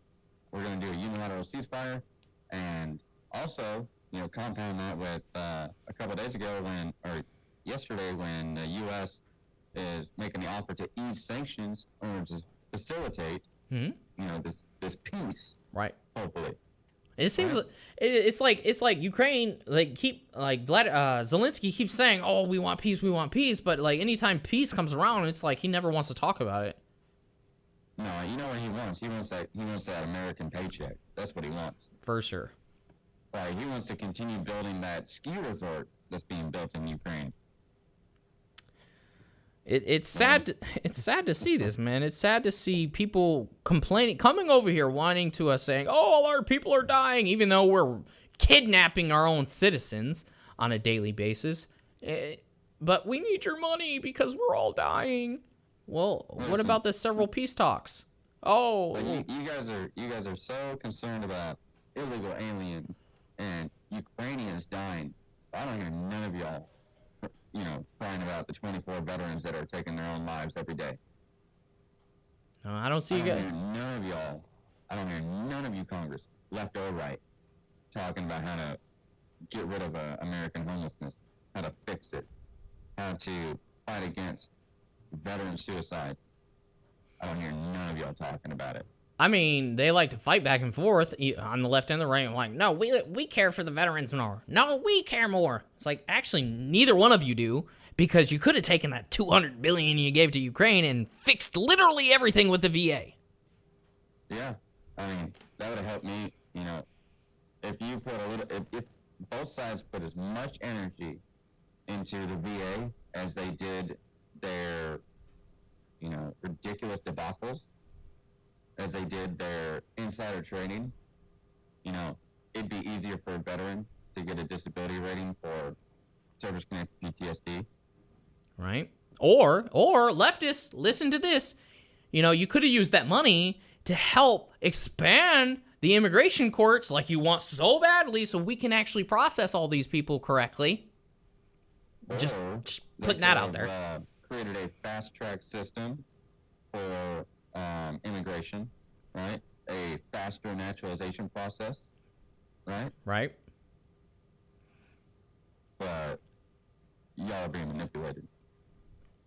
we're going to do a unilateral ceasefire, and also, compound that with a couple of days ago yesterday when the U.S. is making the offer to ease sanctions or just facilitate, this peace, right? Hopefully. It seems it's like Ukraine Zelensky keeps saying, "Oh, we want peace," but like anytime peace comes around, it's like he never wants to talk about it. No, you know what he wants? He wants that American paycheck. That's what he wants. For sure. Right, he wants to continue building that ski resort that's being built in Ukraine. It's sad. It's sad to see this, man. It's sad to see people coming over here, wanting to us, saying, "Oh, all our people are dying," even though we're kidnapping our own citizens on a daily basis. But we need your money because we're all dying. Well, what about the several peace talks? Oh, you guys are so concerned about illegal aliens and Ukrainians dying. I don't hear none of y'all, crying about the 24 veterans that are taking their own lives every day. No, I don't see you guys. None of y'all. I don't hear none of you Congress, left or right, talking about how to get rid of American homelessness, how to fix it, how to fight against veteran suicide. I don't hear none of y'all talking about it. I mean, they like to fight back and forth on the left and the right. I'm like, no, we care for the veterans more. No, we care more. It's like, actually, neither one of you do, because you could have taken that $200 billion you gave to Ukraine and fixed literally everything with the VA. Yeah, I mean, that would have helped me. If you put if both sides put as much energy into the VA as they did their, ridiculous debacles, as they did their insider trading, it'd be easier for a veteran to get a disability rating for service-connected PTSD. Right? Or leftists, listen to this. You could have used that money to help expand the immigration courts like you want so badly so we can actually process all these people correctly. Just putting that out there. Created a fast-track system for immigration, right? A faster naturalization process, right? Right. But y'all are being manipulated.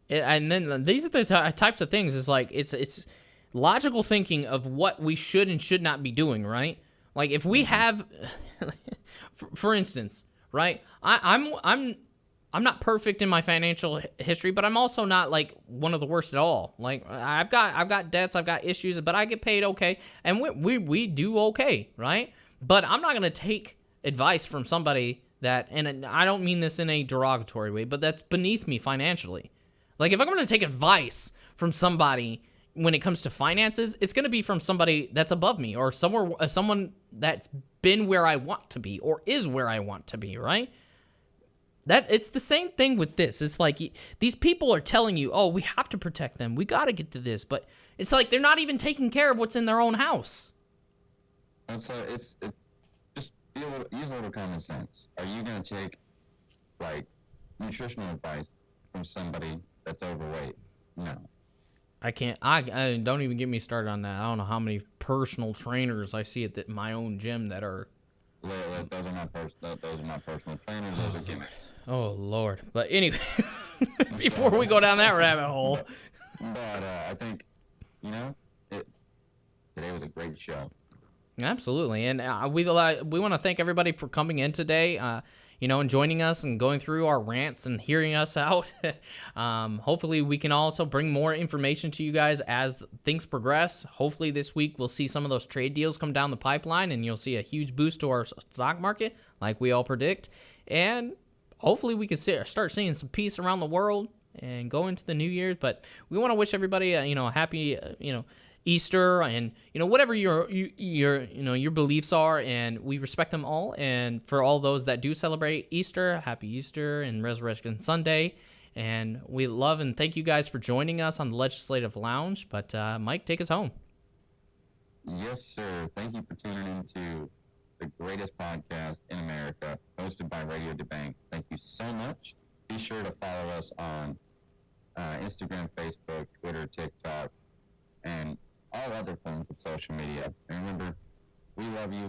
And then these are the types of things. Is like it's logical thinking of what we should and should not be doing, right? Like if we have, for instance, right? I'm not perfect in my financial history, but I'm also not like one of the worst at all. Like I've got debts, I've got issues, but I get paid okay, and we do okay, right? But I'm not gonna take advice from somebody that, and I don't mean this in a derogatory way, but that's beneath me financially. Like if I'm gonna take advice from somebody when it comes to finances, it's gonna be from somebody that's above me or someone that's been where I want to be or is where I want to be, right? That it's the same thing with this. It's like these people are telling you, "Oh, we have to protect them. We got to get to this," but it's like they're not even taking care of what's in their own house. And so it's just use a little common sense. Are you going to take like nutritional advice from somebody that's overweight? No. I can't. I don't even get me started on that. I don't know how many personal trainers I see at my own gym that are. Those are my personal trainers. Those are gimmicks. Oh Lord! But anyway, before we go down that rabbit hole. But I think, today was a great show. Absolutely, and we want to thank everybody for coming in today, and joining us and going through our rants and hearing us out. Hopefully, we can also bring more information to you guys as things progress. Hopefully, this week we'll see some of those trade deals come down the pipeline, and you'll see a huge boost to our stock market, like we all predict. And hopefully, we can start seeing some peace around the world and go into the New Year's. But we want to wish everybody, a happy, Easter, and whatever your beliefs are, and we respect them all. And for all those that do celebrate Easter, happy Easter and Resurrection Sunday. And we love and thank you guys for joining us on the Legislative Lounge. But Mike, take us home. Yes, sir. Thank you for tuning into the greatest podcast in America, hosted by Radiodabang. Thank you so much. Be sure to follow us on Instagram, Facebook, Twitter, TikTok, and all other forms of social media. And remember, we love you.